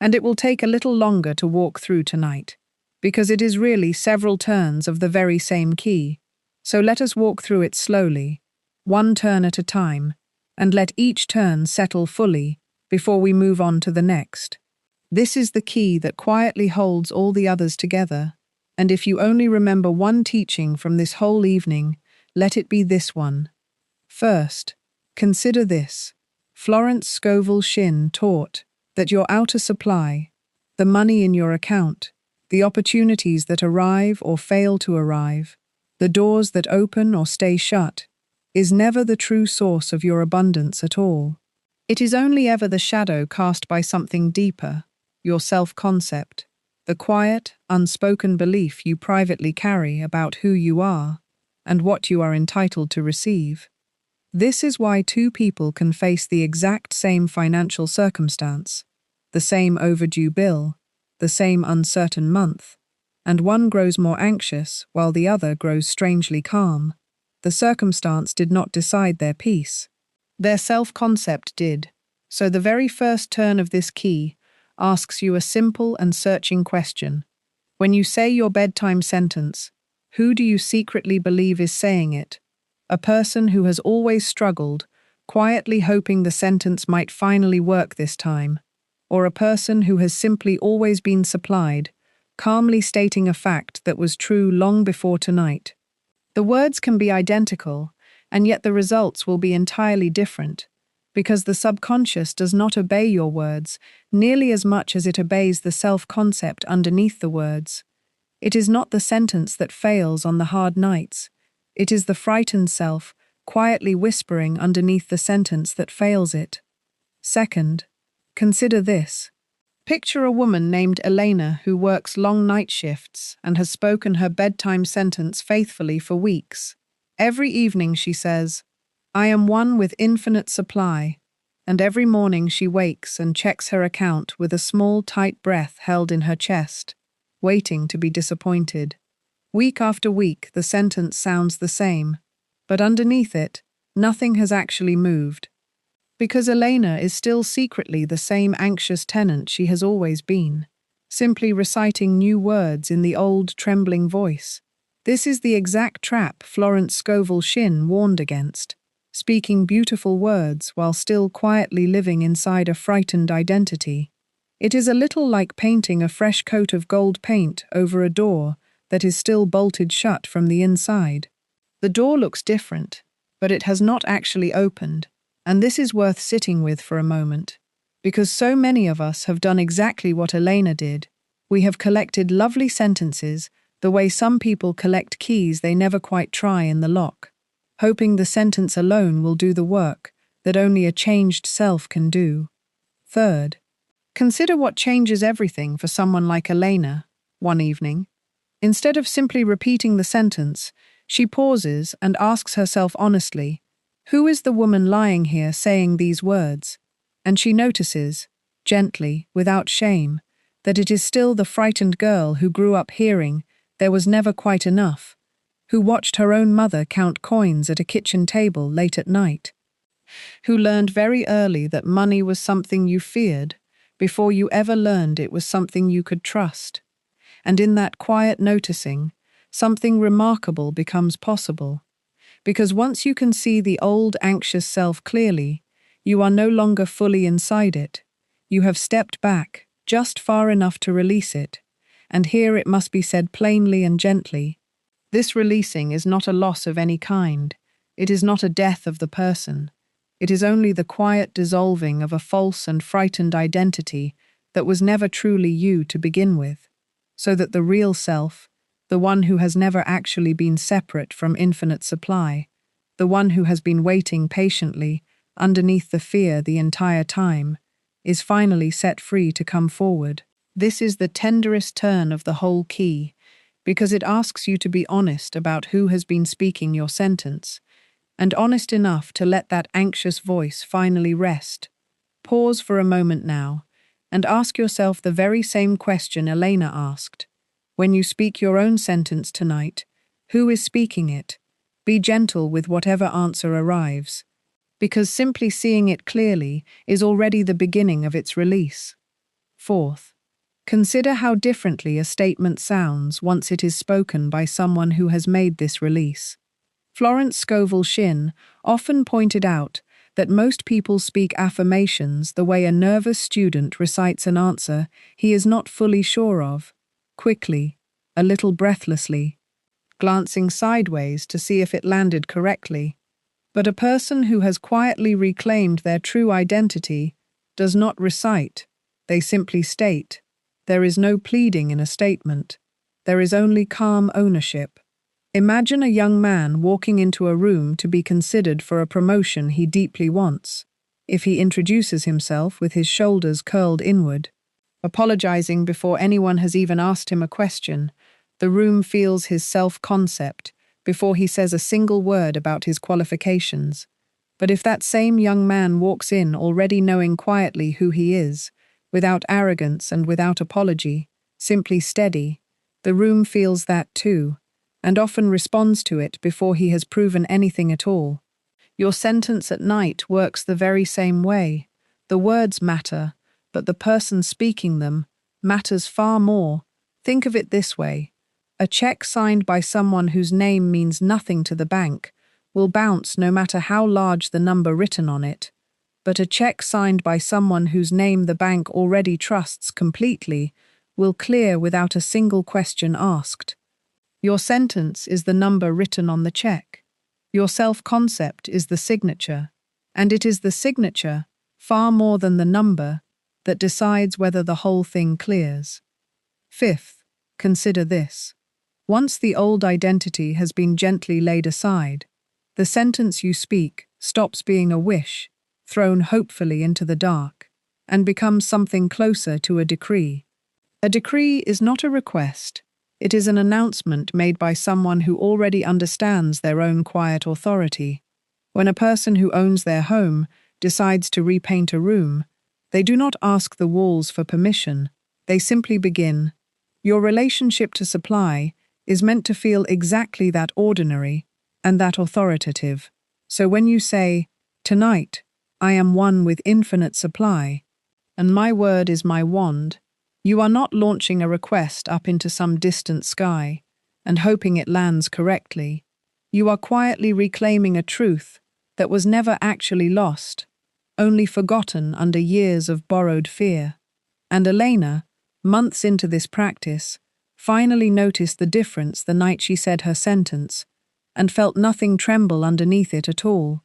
and it will take a little longer to walk through tonight, because it is really several turns of the very same key. So let us walk through it slowly, one turn at a time, and let each turn settle fully before we move on to the next. This is the key that quietly holds all the others together, and if you only remember one teaching from this whole evening, let it be this one. First, consider this. Florence Scovel Shinn taught that your outer supply, the money in your account, the opportunities that arrive or fail to arrive, the doors that open or stay shut, is never the true source of your abundance at all. It is only ever the shadow cast by something deeper, your self-concept, the quiet, unspoken belief you privately carry about who you are and what you are entitled to receive. This is why two people can face the exact same financial circumstance, the same overdue bill, the same uncertain month, and one grows more anxious while the other grows strangely calm. The circumstance did not decide their peace. Their self-concept did. So the very first turn of this key asks you a simple and searching question. When you say your bedtime sentence, who do you secretly believe is saying it? A person who has always struggled, quietly hoping the sentence might finally work this time, or a person who has simply always been supplied, calmly stating a fact that was true long before tonight. The words can be identical, and yet the results will be entirely different, because the subconscious does not obey your words nearly as much as it obeys the self-concept underneath the words. It is not the sentence that fails on the hard nights. It is the frightened self quietly whispering underneath the sentence that fails it. Second, consider this. Picture a woman named Elena who works long night shifts and has spoken her bedtime sentence faithfully for weeks. Every evening she says, "I am one with infinite supply," and every morning she wakes and checks her account with a small, tight breath held in her chest, waiting to be disappointed. Week after week, the sentence sounds the same, but underneath it, nothing has actually moved. Because Elena is still secretly the same anxious tenant she has always been, simply reciting new words in the old, trembling voice. This is the exact trap Florence Scovel Shinn warned against, speaking beautiful words while still quietly living inside a frightened identity. It is a little like painting a fresh coat of gold paint over a door that is still bolted shut from the inside. The door looks different, but it has not actually opened. And this is worth sitting with for a moment, because so many of us have done exactly what Elena did. We have collected lovely sentences the way some people collect keys they never quite try in the lock, hoping the sentence alone will do the work that only a changed self can do. Third, consider what changes everything for someone like Elena. One evening, instead of simply repeating the sentence, she pauses and asks herself honestly, who is the woman lying here saying these words? And she notices, gently, without shame, that it is still the frightened girl who grew up hearing there was never quite enough, who watched her own mother count coins at a kitchen table late at night, who learned very early that money was something you feared before you ever learned it was something you could trust. And in that quiet noticing, something remarkable becomes possible. Because once you can see the old anxious self clearly, you are no longer fully inside it. You have stepped back, just far enough to release it. And here it must be said plainly and gently. This releasing is not a loss of any kind. It is not a death of the person. It is only the quiet dissolving of a false and frightened identity that was never truly you to begin with, so that the real self, the one who has never actually been separate from infinite supply, the one who has been waiting patiently underneath the fear the entire time, is finally set free to come forward. This is the tenderest turn of the whole key, because it asks you to be honest about who has been speaking your sentence, and honest enough to let that anxious voice finally rest. Pause for a moment now, and ask yourself the very same question Elena asked. When you speak your own sentence tonight, who is speaking it? Be gentle with whatever answer arrives, because simply seeing it clearly is already the beginning of its release. Fourth, consider how differently a statement sounds once it is spoken by someone who has made this release. Florence Scovel Shinn often pointed out that most people speak affirmations the way a nervous student recites an answer he is not fully sure of, quickly, a little breathlessly, glancing sideways to see if it landed correctly. But a person who has quietly reclaimed their true identity does not recite, they simply state. There is no pleading in a statement. There is only calm ownership. Imagine a young man walking into a room to be considered for a promotion he deeply wants. If he introduces himself with his shoulders curled inward, apologizing before anyone has even asked him a question, the room feels his self-concept before he says a single word about his qualifications. But if that same young man walks in already knowing quietly who he is, without arrogance and without apology, simply steady, the room feels that too, and often responds to it before he has proven anything at all. Your sentence at night works the very same way. The words matter, but the person speaking them matters far more. Think of it this way. A check signed by someone whose name means nothing to the bank will bounce no matter how large the number written on it. But a check signed by someone whose name the bank already trusts completely will clear without a single question asked. Your sentence is the number written on the check. Your self-concept is the signature, and it is the signature, far more than the number, that decides whether the whole thing clears. Fifth, consider this. Once the old identity has been gently laid aside, the sentence you speak stops being a wish, thrown hopefully into the dark, and becomes something closer to a decree. A decree is not a request. It is an announcement made by someone who already understands their own quiet authority. When a person who owns their home decides to repaint a room, they do not ask the walls for permission. They simply begin. Your relationship to supply is meant to feel exactly that ordinary and that authoritative. So when you say, "Tonight, I am one with infinite supply, and my word is my wand," you are not launching a request up into some distant sky and hoping it lands correctly. You are quietly reclaiming a truth that was never actually lost, only forgotten under years of borrowed fear. And Elena, months into this practice, finally noticed the difference the night she said her sentence and felt nothing tremble underneath it at all.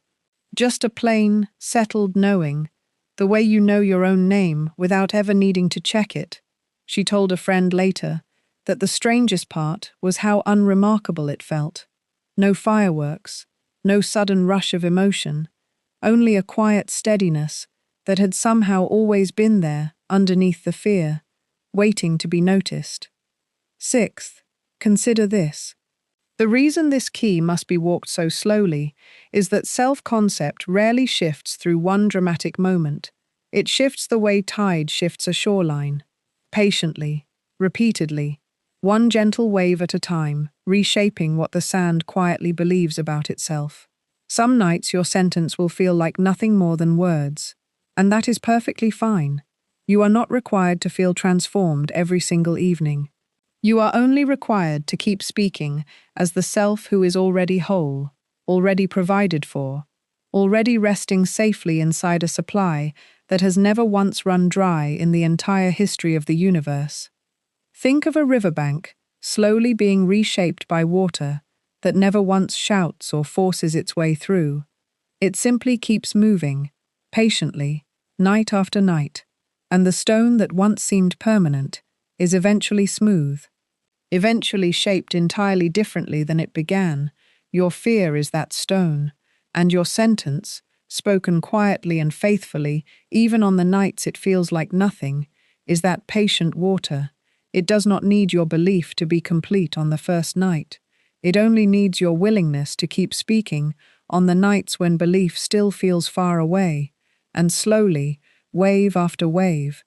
Just a plain, settled knowing, the way you know your own name without ever needing to check it. She told a friend later that the strangest part was how unremarkable it felt. No fireworks, no sudden rush of emotion, only a quiet steadiness that had somehow always been there underneath the fear, waiting to be noticed. Sixth, consider this. The reason this key must be walked so slowly is that self-concept rarely shifts through one dramatic moment. It shifts the way tide shifts a shoreline. Patiently, repeatedly, one gentle wave at a time, reshaping what the sand quietly believes about itself. Some nights your sentence will feel like nothing more than words, and that is perfectly fine. You are not required to feel transformed every single evening. You are only required to keep speaking as the self who is already whole, already provided for, already resting safely inside a supply that has never once run dry in the entire history of the universe. Think of a riverbank slowly being reshaped by water that never once shouts or forces its way through. It simply keeps moving, patiently, night after night, and the stone that once seemed permanent is eventually smooth, eventually shaped entirely differently than it began. Your fear is that stone, and your sentence, spoken quietly and faithfully, even on the nights it feels like nothing, is that patient water. It does not need your belief to be complete on the first night. It only needs your willingness to keep speaking on the nights when belief still feels far away, and slowly, wave after wave,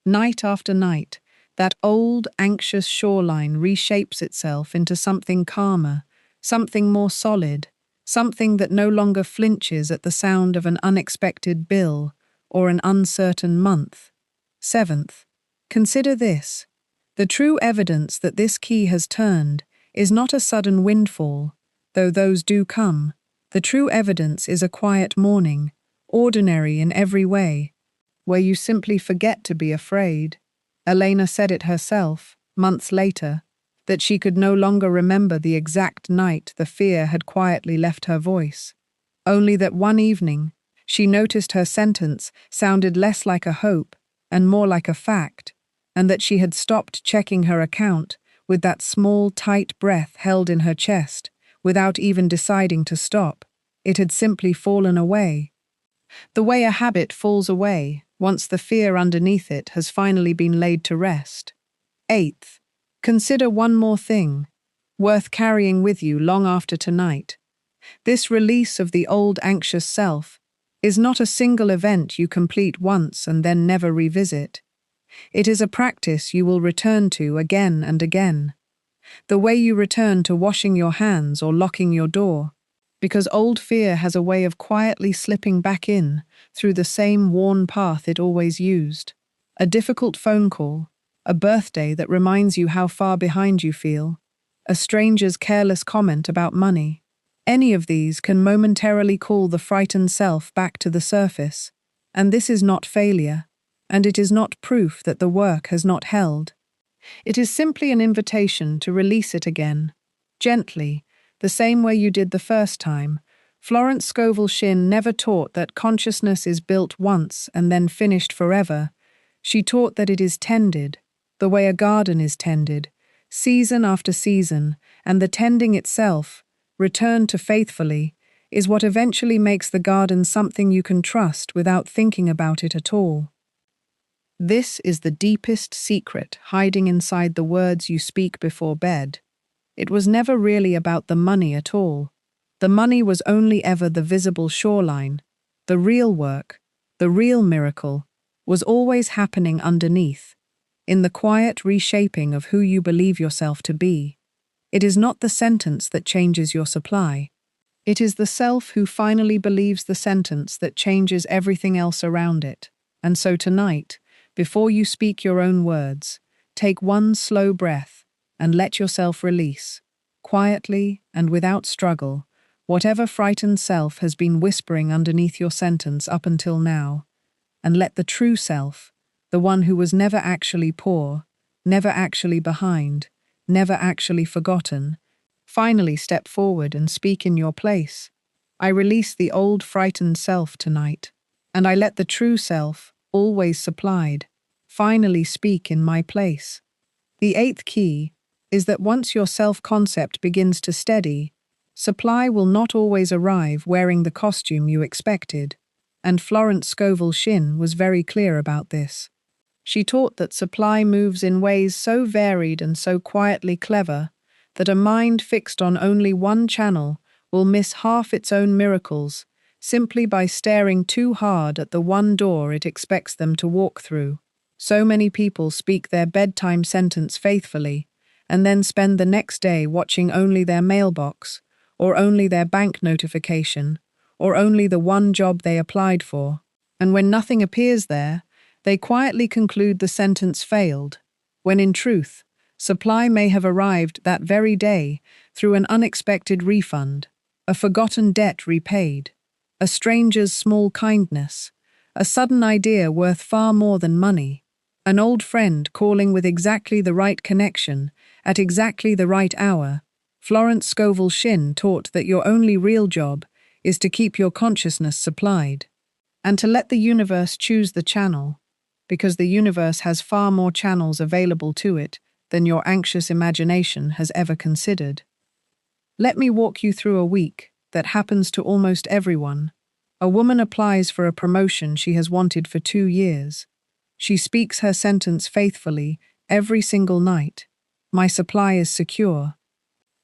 night after night, that old, anxious shoreline reshapes itself into something calmer, something more solid, something that no longer flinches at the sound of an unexpected bill or an uncertain month. Seventh, consider this. The true evidence that this key has turned is not a sudden windfall, though those do come. The true evidence is a quiet morning, ordinary in every way, where you simply forget to be afraid. Elena said it herself, months later, that she could no longer remember the exact night the fear had quietly left her voice. Only that one evening, she noticed her sentence sounded less like a hope and more like a fact, and that she had stopped checking her account with that small, tight breath held in her chest without even deciding to stop. It had simply fallen away. The way a habit falls away, once the fear underneath it has finally been laid to rest. Eighth, consider one more thing, worth carrying with you long after tonight. This release of the old anxious self is not a single event you complete once and then never revisit. It is a practice you will return to again and again. The way you return to washing your hands or locking your door, because old fear has a way of quietly slipping back in through the same worn path it always used. A difficult phone call, a birthday that reminds you how far behind you feel, a stranger's careless comment about money. Any of these can momentarily call the frightened self back to the surface, and this is not failure, and it is not proof that the work has not held. It is simply an invitation to release it again, gently, the same way you did the first time. Florence Scovel Shinn never taught that consciousness is built once and then finished forever. She taught that it is tended, the way a garden is tended, season after season, and the tending itself, returned to faithfully, is what eventually makes the garden something you can trust without thinking about it at all. This is the deepest secret hiding inside the words you speak before bed. It was never really about the money at all. The money was only ever the visible shoreline. The real work, the real miracle, was always happening underneath, in the quiet reshaping of who you believe yourself to be. It is not the sentence that changes your supply. It is the self who finally believes the sentence that changes everything else around it. And so tonight, before you speak your own words, take one slow breath and let yourself release, quietly and without struggle, whatever frightened self has been whispering underneath your sentence up until now, and let the true self, the one who was never actually poor, never actually behind, never actually forgotten, finally step forward and speak in your place. I release the old frightened self tonight, and I let the true self, always supplied, finally speak in my place. The eighth key is that once your self-concept begins to steady, supply will not always arrive wearing the costume you expected, and Florence Scovel Shinn was very clear about this. She taught that supply moves in ways so varied and so quietly clever that a mind fixed on only one channel will miss half its own miracles simply by staring too hard at the one door it expects them to walk through. So many people speak their bedtime sentence faithfully and then spend the next day watching only their mailbox, or only their bank notification, or only the one job they applied for. And when nothing appears there, they quietly conclude the sentence failed, when in truth, supply may have arrived that very day through an unexpected refund, a forgotten debt repaid, a stranger's small kindness, a sudden idea worth far more than money, an old friend calling with exactly the right connection at exactly the right hour. Florence Scovel Shinn taught that your only real job is to keep your consciousness supplied, and to let the universe choose the channel, because the universe has far more channels available to it than your anxious imagination has ever considered. Let me walk you through a week that happens to almost everyone. A woman applies for a promotion she has wanted for 2 years. She speaks her sentence faithfully every single night. My supply is secure.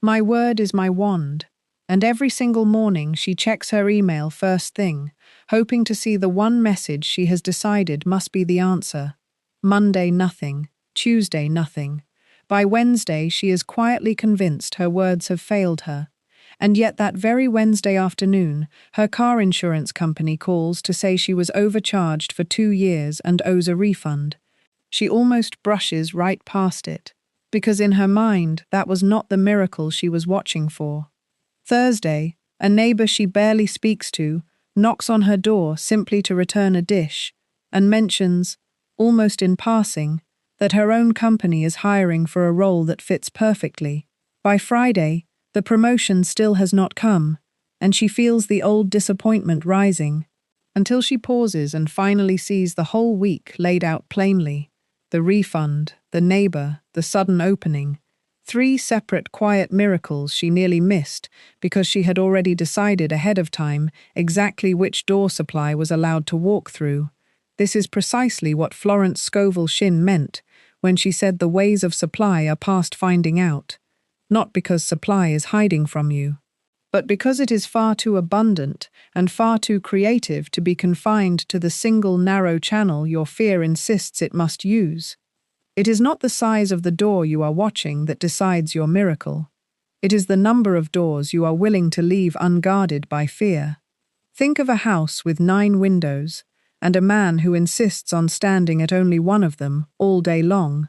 My word is my wand. And every single morning she checks her email first thing, hoping to see the one message she has decided must be the answer. Monday, nothing. Tuesday, nothing. By Wednesday, she is quietly convinced her words have failed her. And yet that very Wednesday afternoon, her car insurance company calls to say she was overcharged for 2 years and owes a refund. She almost brushes right past it, because in her mind, that was not the miracle she was watching for. Thursday, a neighbor she barely speaks to knocks on her door simply to return a dish and mentions, almost in passing, that her own company is hiring for a role that fits perfectly. By Friday, the promotion still has not come, and she feels the old disappointment rising, until she pauses and finally sees the whole week laid out plainly: the refund, the neighbor, the sudden opening. 3 separate quiet miracles she nearly missed because she had already decided ahead of time exactly which door Supply was allowed to walk through. This is precisely what Florence Scovel Shinn meant when she said the ways of Supply are past finding out, not because Supply is hiding from you, but because it is far too abundant and far too creative to be confined to the single narrow channel your fear insists it must use. It is not the size of the door you are watching that decides your miracle. It is the number of doors you are willing to leave unguarded by fear. Think of a house with 9 windows, and a man who insists on standing at only one of them all day long,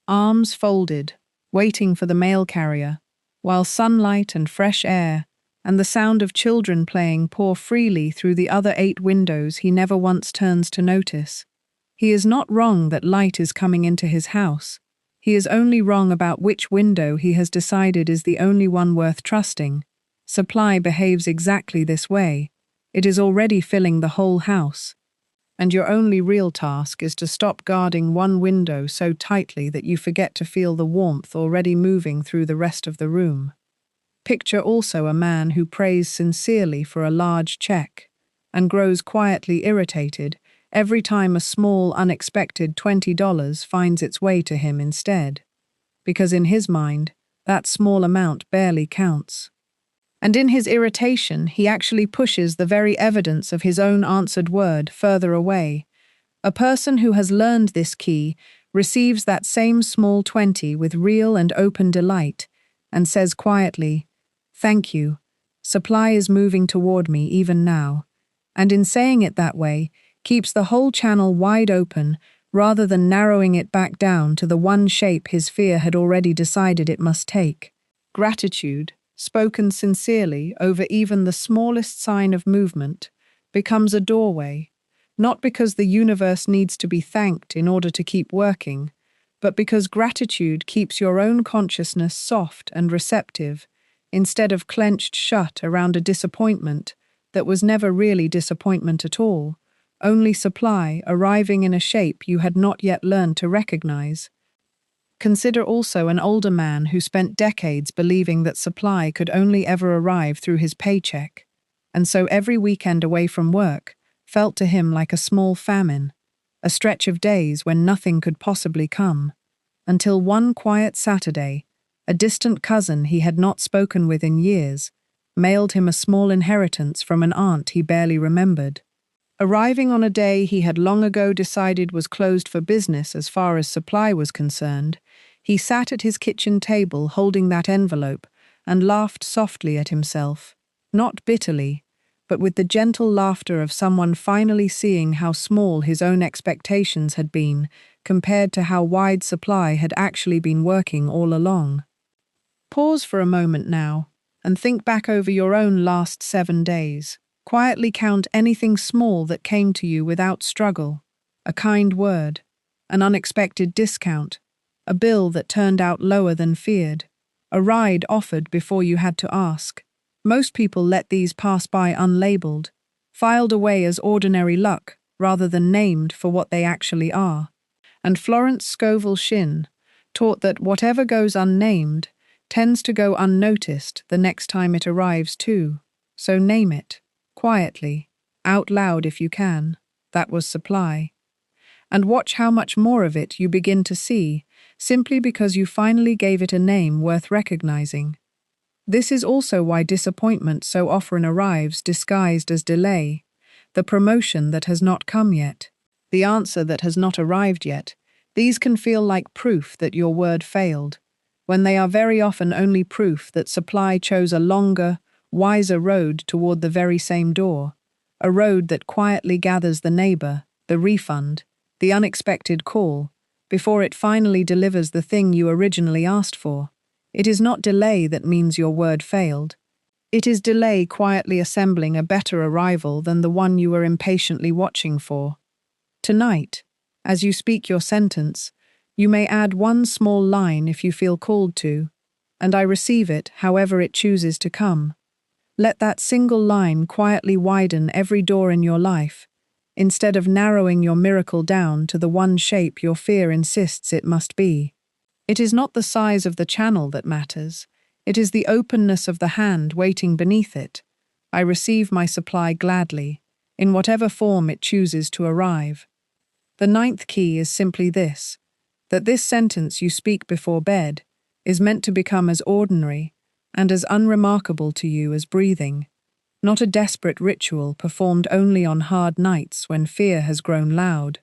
arms folded, waiting for the mail carrier, while sunlight and fresh air and the sound of children playing pour freely through the other 8 windows he never once turns to notice. He is not wrong that light is coming into his house. He is only wrong about which window he has decided is the only one worth trusting. Supply behaves exactly this way. It is already filling the whole house. And your only real task is to stop guarding one window so tightly that you forget to feel the warmth already moving through the rest of the room. Picture also a man who prays sincerely for a large check and grows quietly irritated every time a small, unexpected $20 finds its way to him instead, because in his mind, that small amount barely counts. And in his irritation, he actually pushes the very evidence of his own answered word further away. A person who has learned this key receives that same small 20 with real and open delight and says quietly, "Thank you. Supply is moving toward me even now." And in saying it that way, keeps the whole channel wide open rather than narrowing it back down to the one shape his fear had already decided it must take. Gratitude, spoken sincerely over even the smallest sign of movement, becomes a doorway, not because the universe needs to be thanked in order to keep working, but because gratitude keeps your own consciousness soft and receptive, instead of clenched shut around a disappointment that was never really disappointment at all, only supply arriving in a shape you had not yet learned to recognize. Consider also an older man who spent decades believing that supply could only ever arrive through his paycheck, and so every weekend away from work felt to him like a small famine, a stretch of days when nothing could possibly come, until one quiet Saturday, a distant cousin he had not spoken with in years mailed him a small inheritance from an aunt he barely remembered. Arriving on a day he had long ago decided was closed for business as far as supply was concerned, he sat at his kitchen table holding that envelope and laughed softly at himself, not bitterly, but with the gentle laughter of someone finally seeing how small his own expectations had been compared to how wide supply had actually been working all along. Pause for a moment now and think back over your own last 7 days. Quietly count anything small that came to you without struggle: a kind word, an unexpected discount, a bill that turned out lower than feared, a ride offered before you had to ask. Most people let these pass by unlabeled, filed away as ordinary luck rather than named for what they actually are. And Florence Scovel Shinn taught that whatever goes unnamed tends to go unnoticed the next time it arrives too. So name it. Quietly, out loud if you can. That was supply. And watch how much more of it you begin to see, simply because you finally gave it a name worth recognizing. This is also why disappointment so often arrives disguised as delay, the promotion that has not come yet, the answer that has not arrived yet. These can feel like proof that your word failed, when they are very often only proof that supply chose a longer, wiser road toward the very same door, a road that quietly gathers the neighbor, the refund, the unexpected call, before it finally delivers the thing you originally asked for. It is not delay that means your word failed. It is delay quietly assembling a better arrival than the one you were impatiently watching for. Tonight, as you speak your sentence, you may add one small line if you feel called to, and I receive it however it chooses to come. Let that single line quietly widen every door in your life, instead of narrowing your miracle down to the one shape your fear insists it must be. It is not the size of the channel that matters. It is the openness of the hand waiting beneath it. I receive my supply gladly, in whatever form it chooses to arrive. The ninth key is simply this, that this sentence you speak before bed is meant to become as ordinary and as unremarkable to you as breathing, not a desperate ritual performed only on hard nights when fear has grown loud,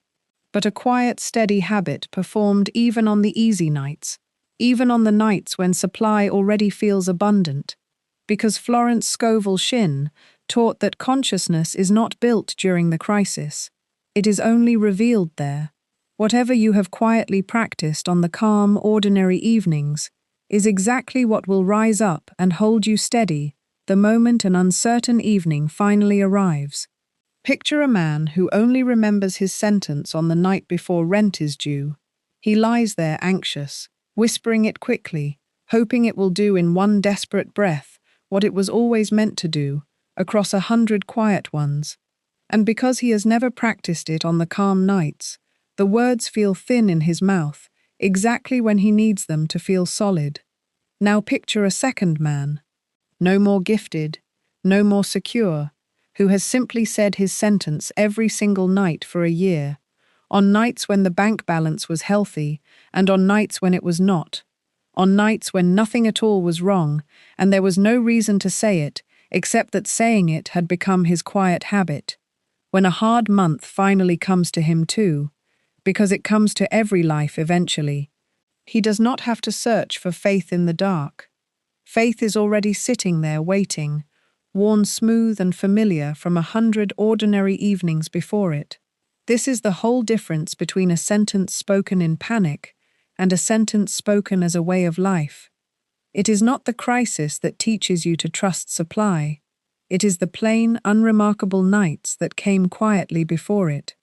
but a quiet, steady habit performed even on the easy nights, even on the nights when supply already feels abundant, because Florence Scovel Shinn taught that consciousness is not built during the crisis. It is only revealed there. Whatever you have quietly practiced on the calm, ordinary evenings is exactly what will rise up and hold you steady the moment an uncertain evening finally arrives. Picture a man who only remembers his sentence on the night before rent is due. He lies there anxious, whispering it quickly, hoping it will do in one desperate breath what it was always meant to do, across 100 quiet ones. And because he has never practiced it on the calm nights, the words feel thin in his mouth, exactly when he needs them to feel solid. Now picture a second man, no more gifted, no more secure, who has simply said his sentence every single night for a year, on nights when the bank balance was healthy and on nights when it was not, on nights when nothing at all was wrong and there was no reason to say it except that saying it had become his quiet habit. When a hard month finally comes to him too, because it comes to every life eventually, he does not have to search for faith in the dark. Faith is already sitting there waiting, worn smooth and familiar from 100 ordinary evenings before it. This is the whole difference between a sentence spoken in panic and a sentence spoken as a way of life. It is not the crisis that teaches you to trust supply. It is the plain, unremarkable nights that came quietly before it.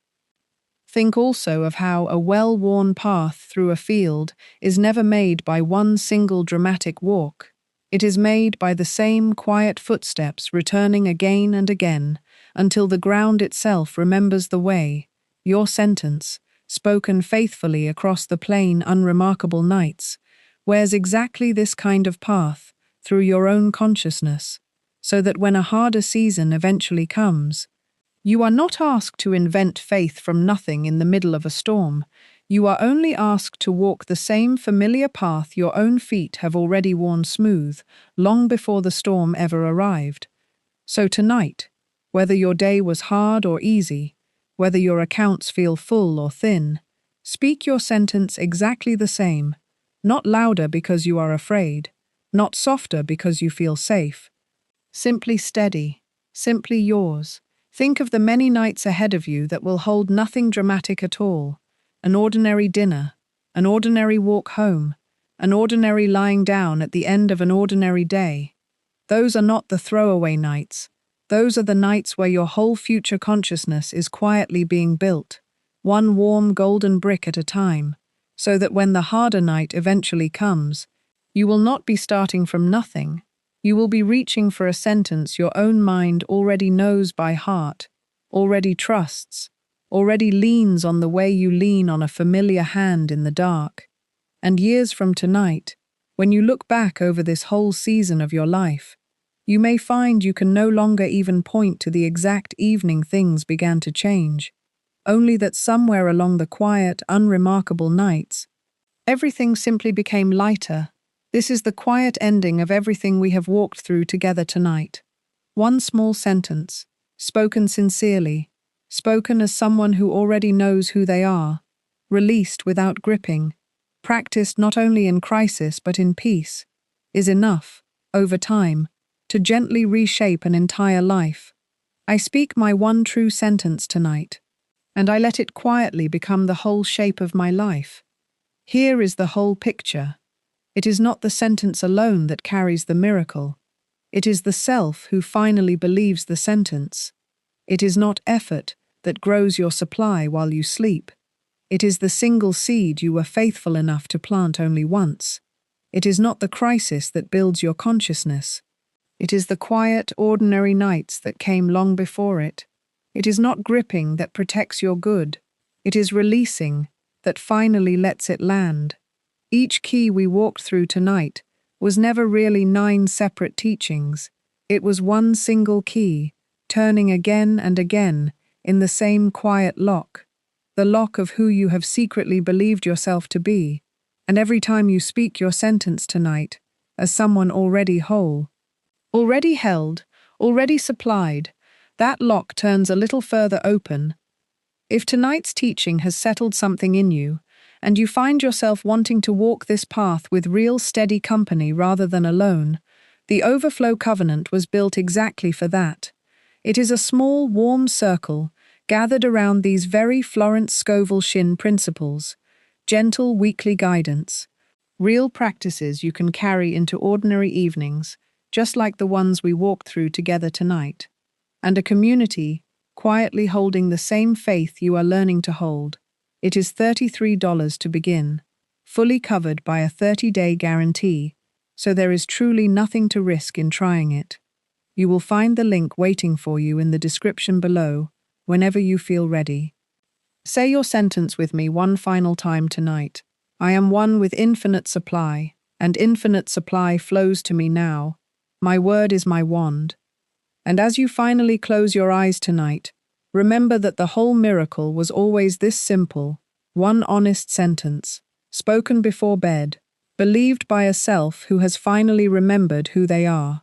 Think also of how a well-worn path through a field is never made by one single dramatic walk. It is made by the same quiet footsteps returning again and again until the ground itself remembers the way. Your sentence, spoken faithfully across the plain, unremarkable nights, wears exactly this kind of path through your own consciousness, so that when a harder season eventually comes, you are not asked to invent faith from nothing in the middle of a storm. You are only asked to walk the same familiar path your own feet have already worn smooth, long before the storm ever arrived. So tonight, whether your day was hard or easy, whether your accounts feel full or thin, speak your sentence exactly the same, not louder because you are afraid, not softer because you feel safe. Simply steady, simply yours. Think of the many nights ahead of you that will hold nothing dramatic at all. An ordinary dinner, an ordinary walk home, an ordinary lying down at the end of an ordinary day. Those are not the throwaway nights. Those are the nights where your whole future consciousness is quietly being built, one warm golden brick at a time, so that when the harder night eventually comes, you will not be starting from nothing. You will be reaching for a sentence your own mind already knows by heart, already trusts, already leans on the way you lean on a familiar hand in the dark. And years from tonight, when you look back over this whole season of your life, you may find you can no longer even point to the exact evening things began to change, only that somewhere along the quiet, unremarkable nights, everything simply became lighter. This is the quiet ending of everything we have walked through together tonight. One small sentence, spoken sincerely, spoken as someone who already knows who they are, released without gripping, practiced not only in crisis but in peace, is enough, over time, to gently reshape an entire life. I speak my one true sentence tonight, and I let it quietly become the whole shape of my life. Here is the whole picture. It is not the sentence alone that carries the miracle. It is the self who finally believes the sentence. It is not effort that grows your supply while you sleep. It is the single seed you were faithful enough to plant only once. It is not the crisis that builds your consciousness. It is the quiet, ordinary nights that came long before it. It is not gripping that protects your good. It is releasing that finally lets it land. Each key we walked through tonight was never really 9 separate teachings. It was one single key, turning again and again in the same quiet lock, the lock of who you have secretly believed yourself to be. And every time you speak your sentence tonight, as someone already whole, already held, already supplied, that lock turns a little further open. If tonight's teaching has settled something in you, and you find yourself wanting to walk this path with real steady company rather than alone, the Overflow Covenant was built exactly for that. It is a small, warm circle gathered around these very Florence Scovel Shinn principles, gentle weekly guidance, real practices you can carry into ordinary evenings, just like the ones we walked through together tonight, and a community quietly holding the same faith you are learning to hold. It is $33 to begin, fully covered by a 30-day guarantee, so there is truly nothing to risk in trying it. You will find the link waiting for you in the description below whenever you feel ready. Say your sentence with me one final time tonight. I am one with infinite supply, and infinite supply flows to me now. My word is my wand. And as you finally close your eyes tonight, remember that the whole miracle was always this simple, one honest sentence, spoken before bed, believed by a self who has finally remembered who they are.